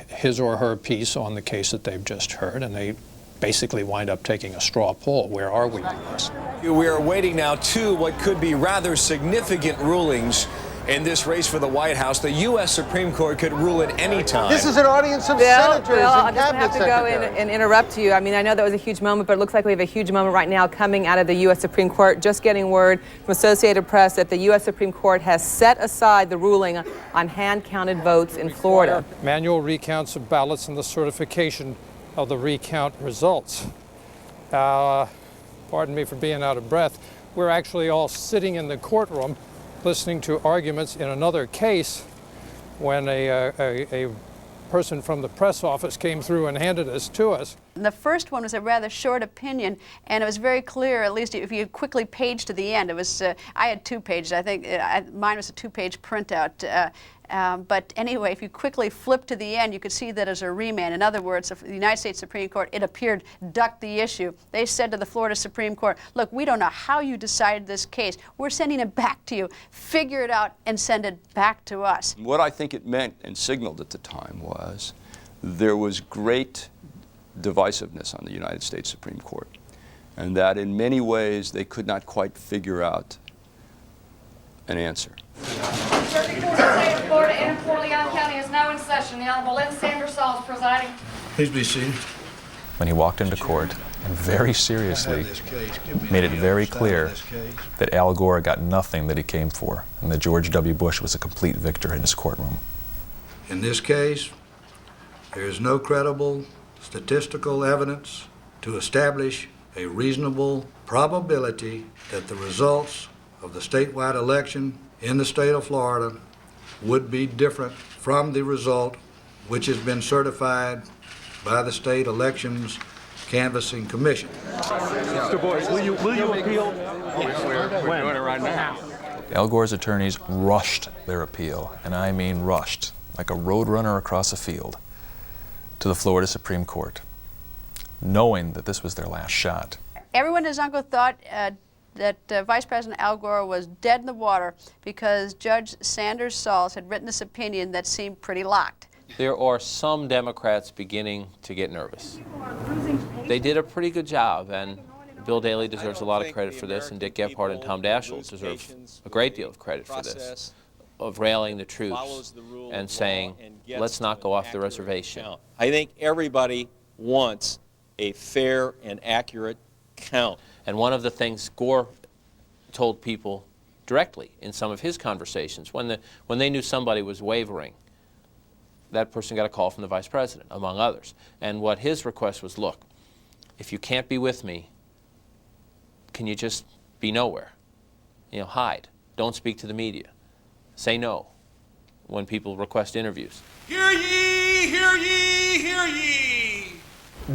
his or her piece on the case that they've just heard, and they basically wind up taking a straw poll. Where are we on this? We are awaiting now two what could be rather significant rulings in this race for the White House. The U.S. Supreme Court could rule at any time. This is an audience of senators and cabinet secretaries. I'm just going to have to go in and interrupt you. I mean, I know that was a huge moment, but it looks like we have a huge moment right now coming out of the U.S. Supreme Court. Just getting word from Associated Press that the U.S. Supreme Court has set aside the ruling on hand-counted votes in Florida. Manual recounts of ballots and the certification of the recount results. Pardon me for being out of breath. We're actually all sitting in the courtroom listening to arguments in another case when a person from the press office came through and handed this to us. The first one was a rather short opinion, and it was very clear, at least if you quickly page to the end. It was, I had 2 pages. I think mine was a 2-page printout. But anyway, if you quickly flip to the end, you could see that as a remand. In other words, the United States Supreme Court, it appeared, ducked the issue. They said to the Florida Supreme Court, look, we don't know how you decided this case. We're sending it back to you. Figure it out and send it back to us. What I think it meant and signaled at the time was there was great divisiveness on the United States Supreme Court, and that in many ways they could not quite figure out an answer. Circuit Court of the State of Florida in Port Leon County is now in session. The Honorable Lynn Sanders Saul is presiding. Please be seated. When he walked into court and very seriously made it very clear that Al Gore got nothing that he came for, and that George W. Bush was a complete victor in his courtroom. In this case, there is no credible statistical evidence to establish a reasonable probability that the results of the statewide election in the state of Florida would be different from the result which has been certified by the State Elections Canvassing Commission. Mr. Boyce, will you appeal? Yes, we're doing it right now. Al Gore's attorneys rushed their appeal, and I mean rushed, like a roadrunner across a field, to the Florida Supreme Court, knowing that this was their last shot. Everyone in his uncle thought that Vice President Al Gore was dead in the water because Judge Sanders Sauls had written this opinion that seemed pretty locked. There are some Democrats beginning to get nervous. They did a pretty good job, and Bill Daley deserves a lot of credit for this, and Dick Gephardt and Tom Daschle deserve a great deal of credit for this, of rallying the troops and saying, let's not go off the reservation. I think everybody wants a fair and accurate count. And one of the things Gore told people directly in some of his conversations, when they knew somebody was wavering, that person got a call from the vice president, among others. And what his request was, look, if you can't be with me, can you just be nowhere? You know, hide. Don't speak to the media. Say no when people request interviews. Hear ye, hear ye, hear ye.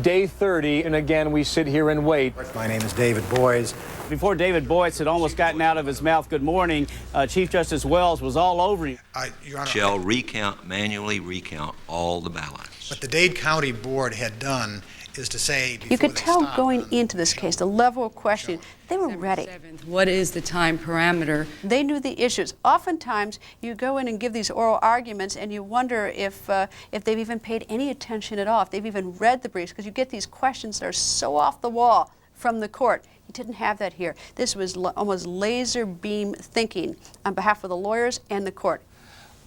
Day 30, and again we sit here and wait. My name is David Boies. Before David Boies had almost gotten out of his mouth good morning, Chief Justice Wells was all over him. Your Honor, manually recount all the ballots. what the Dade County Board had done is to say You could tell going into this case, the level of questioning, they were ready. What is the time parameter? They knew the issues. Oftentimes, you go in and give these oral arguments, and you wonder if they've even paid any attention at all, if they've even read the briefs, because you get these questions that are so off the wall from the court. You didn't have that here. This was almost laser beam thinking on behalf of the lawyers and the court.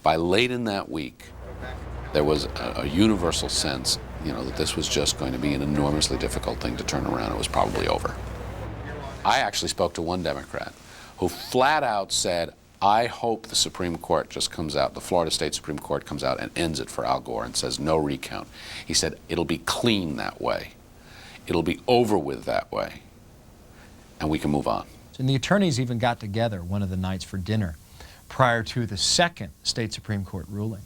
By late in that week, there was a universal sense, that this was just going to be an enormously difficult thing to turn around. It was probably over. I actually spoke to one Democrat who flat out said, I hope the Supreme Court just comes out, the Florida State Supreme Court comes out and ends it for Al Gore and says no recount. He said, it'll be clean that way. It'll be over with that way. And we can move on. And the attorneys even got together one of the nights for dinner prior to the second state Supreme Court ruling.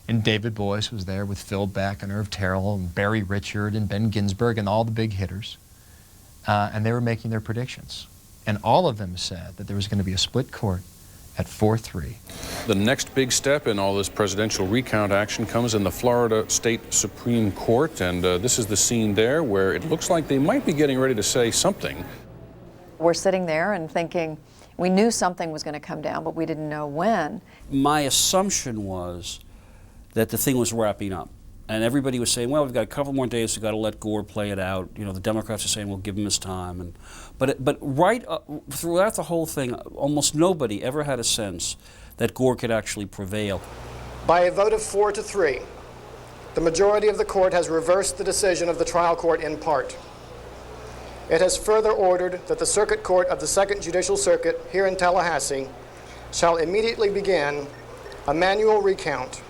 And David Boies was there with Phil Beck and Irv Terrell and Barry Richard and Ben Ginsberg and all the big hitters. And they were making their predictions. And all of them said that there was going to be a split court at 4-3. The next big step in all this presidential recount action comes in the Florida State Supreme Court. And this is the scene there where it looks like they might be getting ready to say something. We're sitting there and thinking, we knew something was going to come down, but we didn't know when. My assumption was that the thing was wrapping up. And everybody was saying, well, we've got a couple more days, we've got to let Gore play it out. The Democrats are saying, we'll give him his time. But right throughout the whole thing, almost nobody ever had a sense that Gore could actually prevail. By a vote of 4-3, the majority of the court has reversed the decision of the trial court in part. It has further ordered that the Circuit Court of the Second Judicial Circuit here in Tallahassee shall immediately begin a manual recount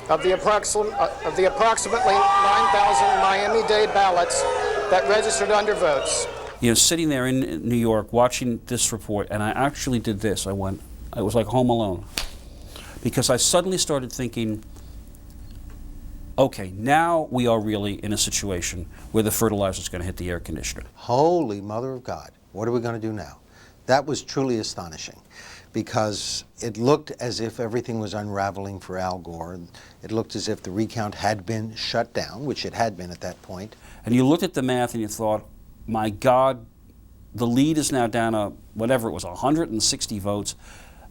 of the approximately 9,000 Miami-Dade ballots that registered under votes. Sitting there in New York watching this report, and I actually did this. I was like Home Alone. Because I suddenly started thinking, okay, now we are really in a situation where the fertilizer is going to hit the air conditioner. Holy Mother of God, what are we going to do now? That was truly astonishing, because it looked as if everything was unraveling for Al Gore. It looked as if the recount had been shut down, which it had been at that point. And you looked at the math and you thought, my God, the lead is now down to whatever it was, 160 votes.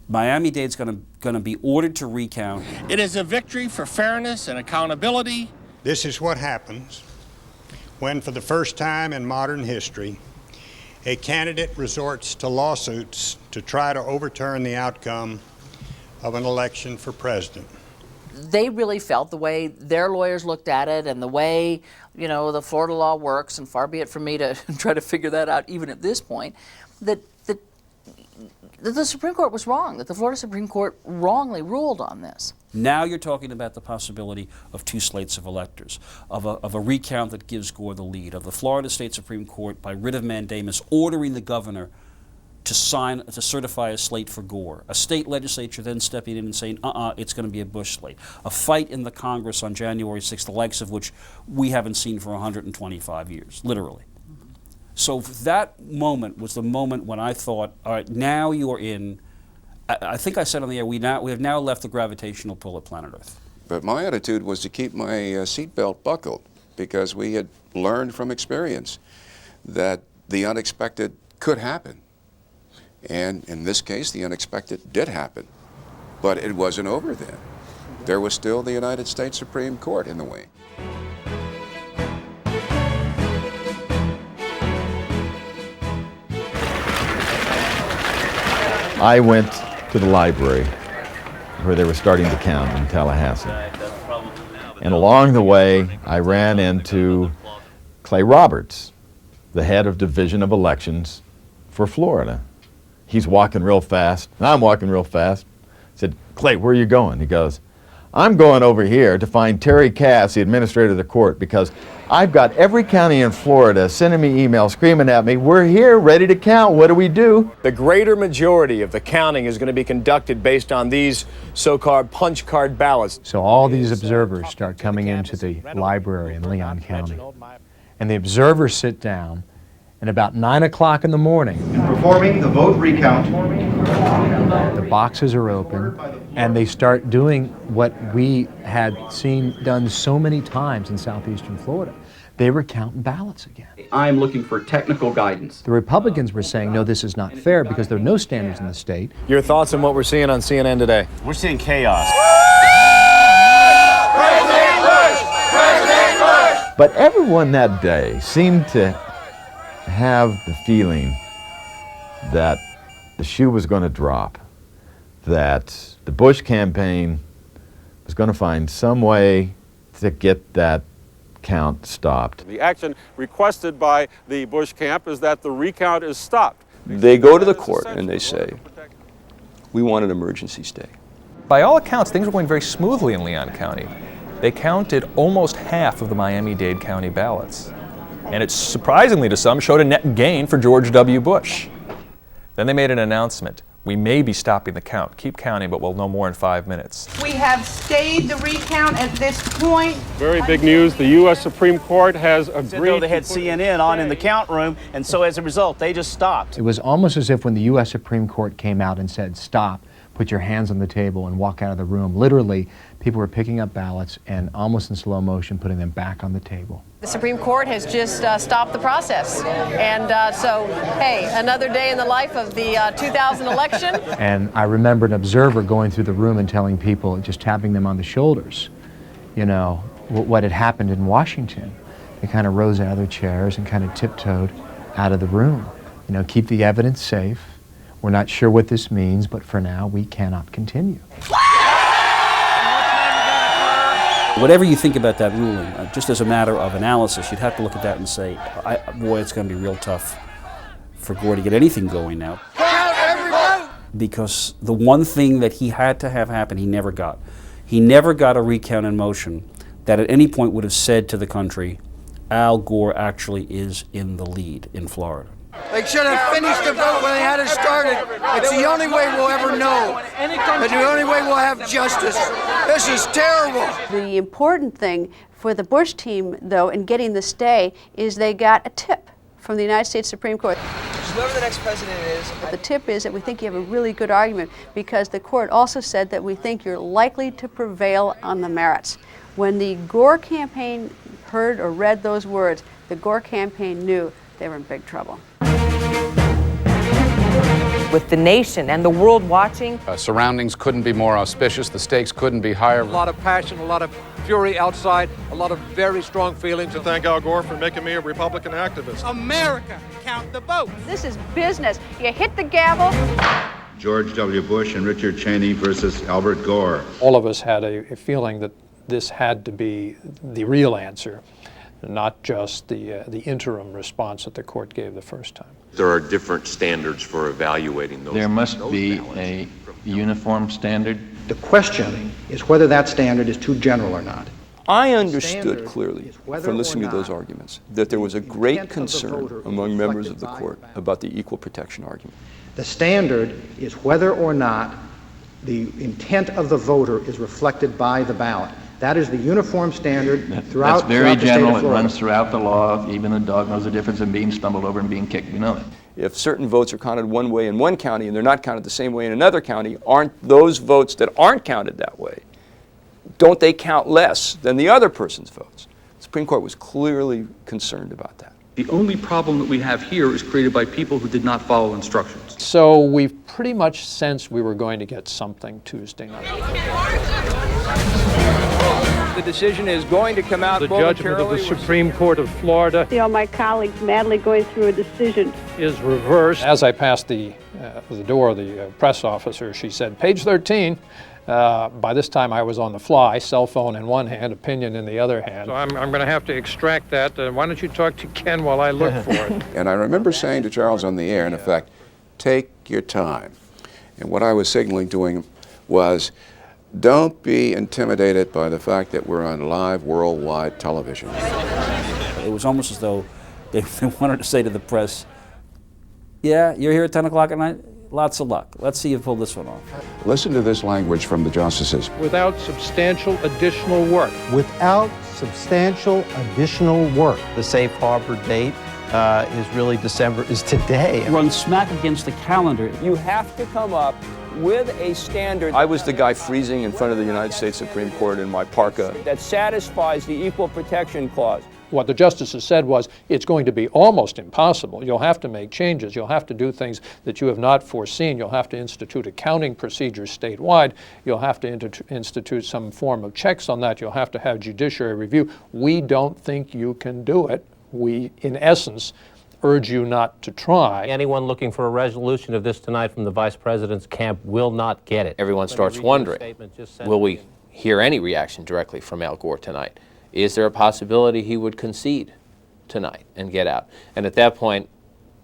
Miami-Dade's going to be ordered to recount. It is a victory for fairness and accountability. This is what happens when, for the first time in modern history, a candidate resorts to lawsuits to try to overturn the outcome of an election for president. They really felt, the way their lawyers looked at it and the way, the Florida law works, and far be it from me to try to figure that out even at this point, that the Supreme Court was wrong, that the Florida Supreme Court wrongly ruled on this. Now you're talking about the possibility of two slates of electors, of a recount that gives Gore the lead, of the Florida State Supreme Court, by writ of mandamus, ordering the governor to certify a slate for Gore. A state legislature then stepping in and saying, it's going to be a Bush slate. A fight in the Congress on January 6th, the likes of which we haven't seen for 125 years, literally. So that moment was the moment when I thought, all right, now you're in, I think I said on the air, we have now left the gravitational pull of planet Earth. But my attitude was to keep my seatbelt buckled, because we had learned from experience that the unexpected could happen. And in this case, the unexpected did happen. But it wasn't over then. There was still the United States Supreme Court in the wing. I went to the library where they were starting to count in Tallahassee. And along the way, I ran into Clay Roberts, the head of Division of Elections for Florida. He's walking real fast, and I'm walking real fast. I said, Clay, where are you going? He goes, I'm going over here to find Terry Cass, the administrator of the court, because I've got every county in Florida sending me emails screaming at me, we're here ready to count, what do we do? The greater majority of the counting is going to be conducted based on these so-called punch card ballots. So all these observers start coming into the library in Leon County. And the observers sit down, and about 9 o'clock in the morning, performing the vote recount, the boxes are open, and they start doing what we had seen done so many times in southeastern Florida. they were counting ballots again. I'm looking for technical guidance. The Republicans were saying, no, this is not fair because there are no standards in the state. Your thoughts on what we're seeing on CNN today? We're seeing chaos. But everyone that day seemed to have the feeling that the shoe was going to drop, that the Bush campaign was going to find some way to get that count stopped. The action requested by the Bush camp is that the recount is stopped. They go to the court and they say, we want an emergency stay. By all accounts, things were going very smoothly in Leon County. They counted almost half of the Miami-Dade County ballots. And it surprisingly to some showed a net gain for George W. Bush. Then they made an announcement. We may be stopping the count. Keep counting, but we'll know more in 5 minutes. We have stayed the recount at this point. Very big news. The U.S. Supreme Court has agreed. They had CNN on in the count room, and so as a result, they just stopped. It was almost as if when the U.S. Supreme Court came out and said, stop, put your hands on the table and walk out of the room, literally, people were picking up ballots and almost in slow motion putting them back on the table. The Supreme Court has just stopped the process. And so, hey, another day in the life of the 2000 election. And I remember an observer going through the room and telling people, just tapping them on the shoulders, you know, what had happened in Washington. They kind of rose out of their chairs and kind of tiptoed out of the room. You know, keep the evidence safe. We're not sure what this means, but for now, we cannot continue. Whatever you think about that ruling, just as a matter of analysis, you'd have to look at that and say, boy, it's going to be real tough for Gore to get anything going now. Count every vote! Because the one thing that he had to have happen, he never got. He never got a recount in motion that at any point would have said to the country, Al Gore actually is in the lead in Florida. They should have finished the vote when they had it started. It's the only way we'll ever know. It's the only way we'll have justice. This is terrible. The important thing for the Bush team, though, in getting the stay is they got a tip from the United States Supreme Court. Whoever the next president is. The tip is that we think you have a really good argument because the court also said that we think you're likely to prevail on the merits. When the Gore campaign heard or read those words, the Gore campaign knew they were in big trouble. With the nation and the world watching. Surroundings couldn't be more auspicious. The stakes couldn't be higher. A lot of passion, a lot of fury outside, a lot of very strong feelings. To thank Al Gore for making me a Republican activist. America, count the votes. This is business. You hit the gavel. George W. Bush and Richard Cheney versus Albert Gore. All of us had a feeling that this had to be the real answer, not just the interim response that the court gave the first time. There are different standards for evaluating those. There must be a uniform standard. The question is whether that standard is too general or not. I understood clearly from listening to those arguments that there was a great concern among members of the court about the equal protection argument. The standard is whether or not the intent of the voter is reflected by the ballot. That is the uniform standard throughout the state of Florida. That's very general. It runs throughout the law. Even a dog knows the difference in being stumbled over and being kicked. We know that. If certain votes are counted one way in one county and they're not counted the same way in another county, aren't those votes that aren't counted that way, don't they count less than the other person's votes? The Supreme Court was clearly concerned about that. The only problem that we have here is created by people who did not follow instructions. So we've pretty much sensed we were going to get something Tuesday night. The decision is going to come out The judgment of the Supreme Court of Florida See all my colleagues madly going through a decision. is reversed. As I passed the door of the press officer, she said, page 13. By this time I was on the fly, cell phone in one hand, opinion in the other hand. So I'm going to have to extract that. Why don't you talk to Ken while I look for it? And I remember saying to Charles on the air, in effect, take your time. And what I was signaling to him was, don't be intimidated by the fact that we're on live worldwide television. It was almost as though they wanted to say to the press, yeah, you're here at 10 o'clock at night? Lots of luck. Let's see you pull this one off. Listen to this language from the justices. Without substantial additional work. Without substantial additional work. The safe harbor date is really today. Run smack against the calendar. You have to come up with a standard. I was the guy freezing in front of the United States Supreme Court in my parka. That satisfies the Equal Protection Clause. What the justices said was, it's going to be almost impossible. You'll have to make changes. You'll have to do things that you have not foreseen. You'll have to institute accounting procedures statewide. You'll have to institute some form of checks on that. You'll have to have judiciary review. We don't think you can do it. We, in essence, urge you not to try. Anyone looking for a resolution of this tonight from the Vice President's camp will not get it. Everyone starts wondering, will we hear any reaction directly from Al Gore tonight? Is there a possibility he would concede tonight and get out? And at that point,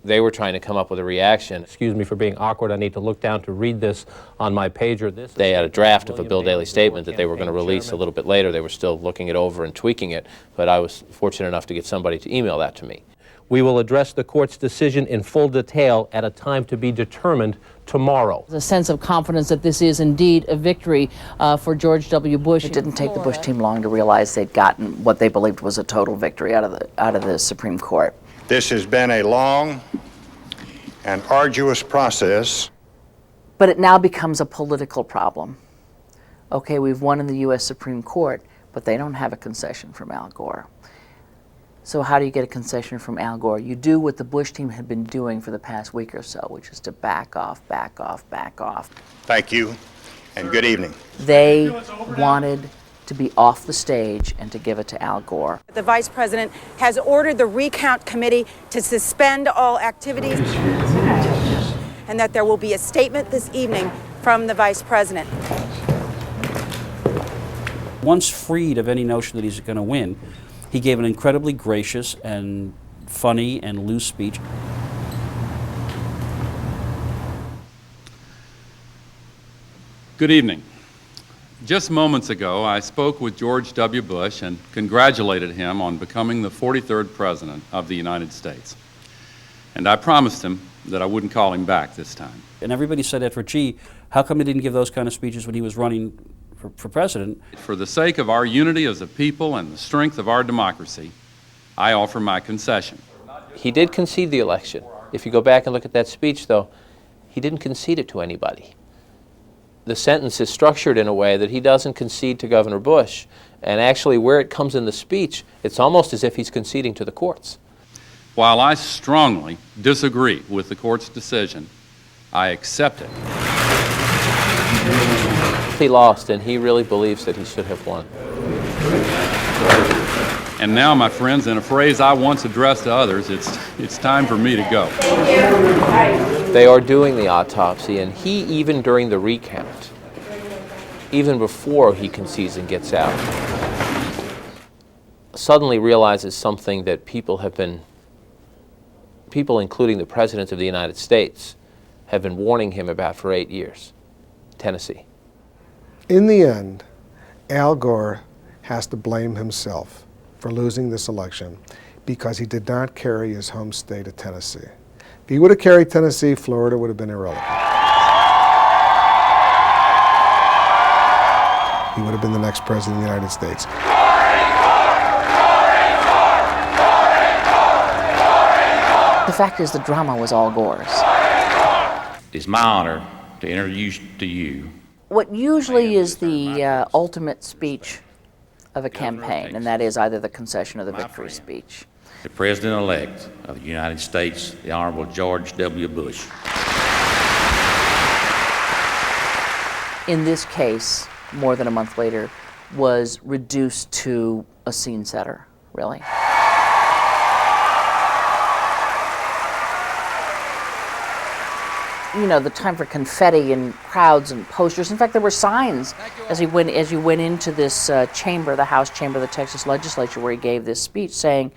they were trying to come up with a reaction. Excuse me for being awkward. I need to look down to read this on my pager. They had a draft of a Bill Daley statement that they were going to release a little bit later. They were still looking it over and tweaking it, but I was fortunate enough to get somebody to email that to me. We will address the court's decision in full detail at a time to be determined tomorrow. A sense of confidence that this is indeed a victory for George W. Bush. It didn't take the Bush team long to realize they'd gotten what they believed was a total victory out of the Supreme Court. This has been a long and arduous process. But it now becomes a political problem. Okay, we've won in the U.S. Supreme Court, but they don't have a concession from Al Gore. So how do you get a concession from Al Gore? You do what the Bush team had been doing for the past week or so, which is to back off, back off, back off. Thank you, and good evening. They wanted to be off the stage and to give it to Al Gore. The Vice President has ordered the recount committee to suspend all activities and that there will be a statement this evening from the Vice President. Once freed of any notion that he's going to win, he gave an incredibly gracious and funny and loose speech. Good evening. Just moments ago, I spoke with George W. Bush and congratulated him on becoming the 43rd President of the United States. And I promised him that I wouldn't call him back this time. And everybody said after, gee, how come he didn't give those kind of speeches when he was running for president? For the sake of our unity as a people and the strength of our democracy, I offer my concession. He did concede the election. If you go back and look at that speech, though, he didn't concede it to anybody. The sentence is structured in a way that he doesn't concede to Governor Bush. And actually, where it comes in the speech, it's almost as if he's conceding to the courts. While I strongly disagree with the court's decision, I accept it. He lost, and he really believes that he should have won. And now, my friends, in a phrase I once addressed to others, it's time for me to go. They are doing the autopsy, and he, even during the recount, even before he concedes and gets out, suddenly realizes something that people, including the President of the United States, have been warning him about for 8 years. Tennessee. In the end, Al Gore has to blame himself for losing this election because he did not carry his home state of Tennessee. If he would have carried Tennessee, Florida would have been irrelevant. He would have been the next president of the United States. The fact is, the drama was all Gore's. It's my honor to introduce to you what usually is the ultimate speech of a campaign, and that is either the concession or the victory speech. the President-elect of the United States, the Honorable George W. Bush. In this case, more than a month later, was reduced to a scene setter, really. You know, the time for confetti and crowds and posters. In fact, there were signs as you went into this chamber, the House chamber of the Texas Legislature, where he gave this speech, saying,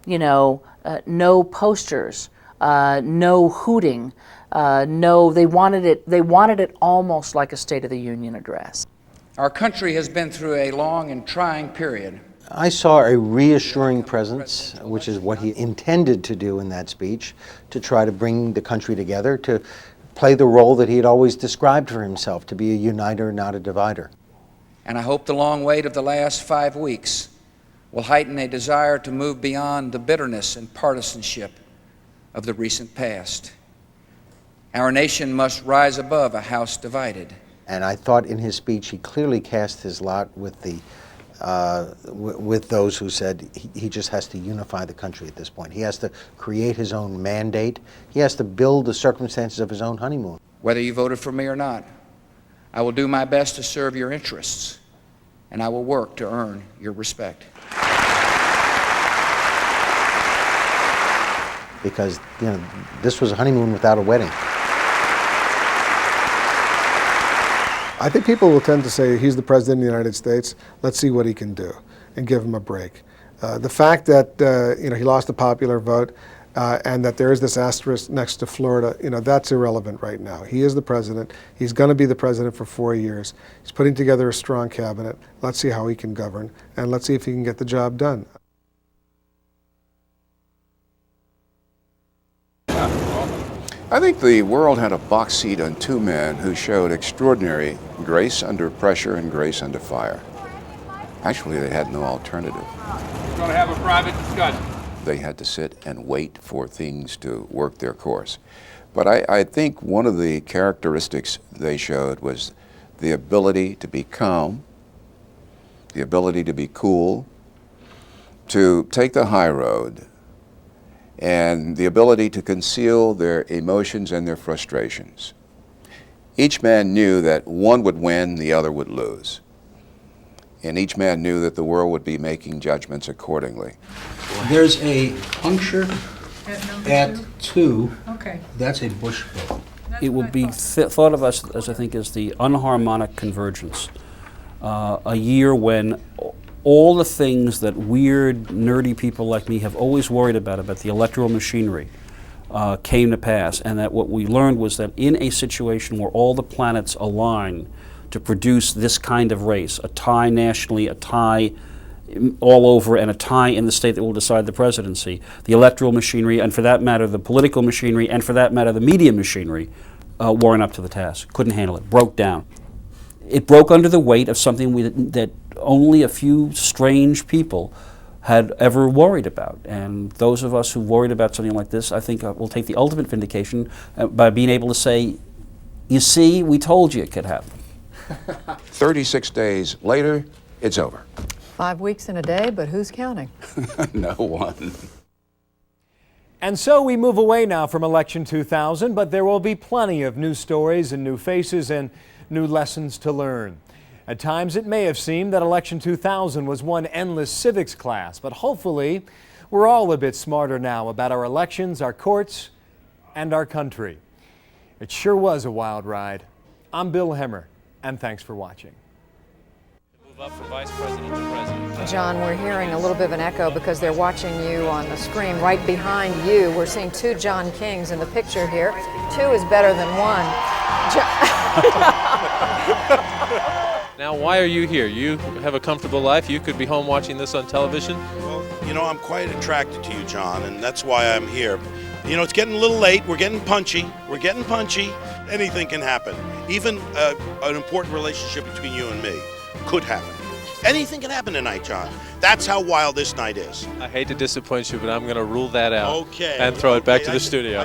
you know, no posters, no hooting, no. They wanted it almost like a State of the Union address. Our country has been through a long and trying period. I saw a reassuring presence, which is what he intended to do in that speech, to try to bring the country together, to play the role that he had always described for himself, to be a uniter, not a divider. And I hope the long wait of the last 5 weeks will heighten a desire to move beyond the bitterness and partisanship of the recent past. Our nation must rise above a house divided. And I thought in his speech he clearly cast his lot with the with those who said he just has to unify the country at this point. He has to create his own mandate. He has to build the circumstances of his own honeymoon. Whether you voted for me or not, I will do my best to serve your interests, and I will work to earn your respect. Because, you know, this was a honeymoon without a wedding. I think people will tend to say he's the president of the United States. Let's see what he can do, and give him a break. The fact that he lost the popular vote, and that there is this asterisk next to Florida, that's irrelevant right now. He is the president. He's going to be the president for 4 years. He's putting together a strong cabinet. Let's see how he can govern, and let's see if he can get the job done. I think the world had a box seat on two men who showed extraordinary grace under pressure and grace under fire. Actually, they had no alternative. We're going to have a private discussion. They had to sit and wait for things to work their course. But I think one of the characteristics they showed was the ability to be calm, the ability to be cool, to take the high road, and the ability to conceal their emotions and their frustrations. Each man knew that one would win, the other would lose. And each man knew that the world would be making judgments accordingly. There's a puncture at 2. Okay. That's a Bush vote. It will be thought of us as, I think, as the unharmonic convergence. A year when all the things that weird, nerdy people like me have always worried about the electoral machinery, came to pass, and that what we learned was that in a situation where all the planets align to produce this kind of race, a tie nationally, a tie all over, and a tie in the state that will decide the presidency, the electoral machinery, and for that matter the political machinery, and for that matter the media machinery, weren't up to the task, couldn't handle it, broke down. It broke under the weight of something that only a few strange people had ever worried about. And those of us who worried about something like this, I think will take the ultimate vindication by being able to say, you see, we told you it could happen. 36 days later, it's over. 5 weeks in a day, but who's counting? No one. And so we move away now from Election 2000, but there will be plenty of new stories and new faces and new lessons to learn. At times it may have seemed that Election 2000 was one endless civics class, but hopefully we're all a bit smarter now about our elections, our courts, and our country. It sure was a wild ride. I'm Bill Hemmer, and thanks for watching. Move up from Vice President to President. John, we're hearing a little bit of an echo because they're watching you on the screen. Right behind you, we're seeing 2 John Kings in the picture here. 2 is better than 1. Now, why are you here? You have a comfortable life. You could be home watching this on television. Well, I'm quite attracted to you, John, and that's why I'm here. It's getting a little late. We're getting punchy. Anything can happen. Even an important relationship between you and me could happen. Anything can happen tonight, John. That's how wild this night is. I hate to disappoint you, but I'm going to rule that out and throw it back to the studio.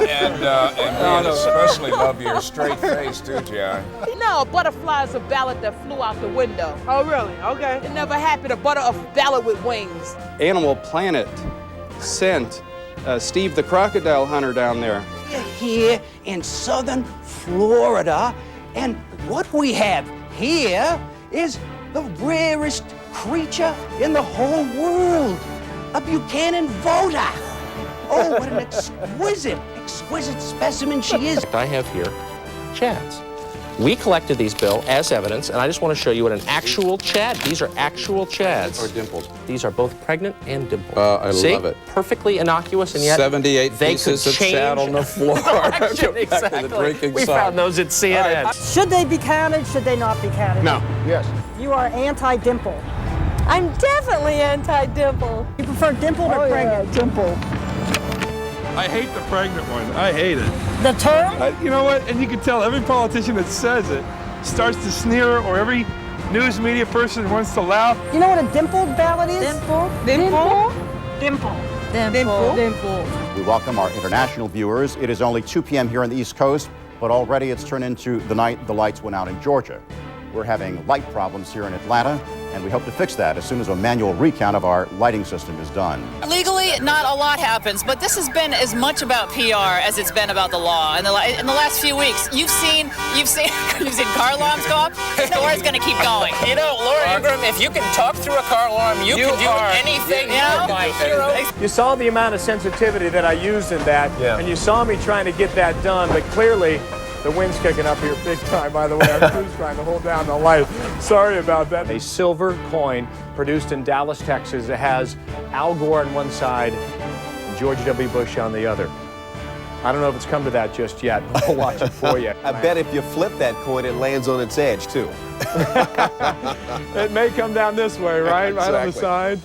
And we especially love your straight face, too, John. No, a butterfly is a ballot that flew out the window. Oh, really? Okay. It never happened. A ballot with wings. Animal Planet sent Steve the crocodile hunter down there. We're here in southern Florida, and what we have here is the rarest creature in the whole world, a Buchanan voter. Oh, what an exquisite specimen she is. I have here chads. We collected these, Bill, as evidence, and I just want to show you what an actual chad. These are actual chads. Or dimpled. These are both pregnant and dimpled. I See? love it. Perfectly innocuous, and yet 78 they pieces could of change chad on the floor. Exactly. We found those at CNN. Should they be counted? Should they not be counted? No. Yes. You are anti-dimple. I'm definitely anti-dimple. You prefer dimpled or pregnant? Dimple. I hate the pregnant one. I hate it. The term? You know what? And you can tell every politician that says it starts to sneer, or every news media person wants to laugh. You know what a dimpled ballot is? Dimple. We welcome our international viewers. It is only 2 p.m. here on the East Coast, but already it's turned into the night the lights went out in Georgia. We're having light problems here in Atlanta, and we hope to fix that as soon as a manual recount of our lighting system is done. Legally, not a lot happens, but this has been as much about PR as it's been about the law. In the last few weeks, you've seen car alarms go off. There's no way it's going to keep going. You know, Laura Ingraham, if you can talk through a car alarm, you can do anything. You're my hero. You saw the amount of sensitivity that I used in that, and you saw me trying to get that done, but clearly the wind's kicking up here big time, by the way. I'm just trying to hold down the light. Sorry about that. A silver coin produced in Dallas, Texas. It has Al Gore on one side and George W. Bush on the other. I don't know if it's come to that just yet. I'll watch it for you. I bet if you flip that coin, it lands on its edge, too. It may come down this way, right? Exactly. Right on the side.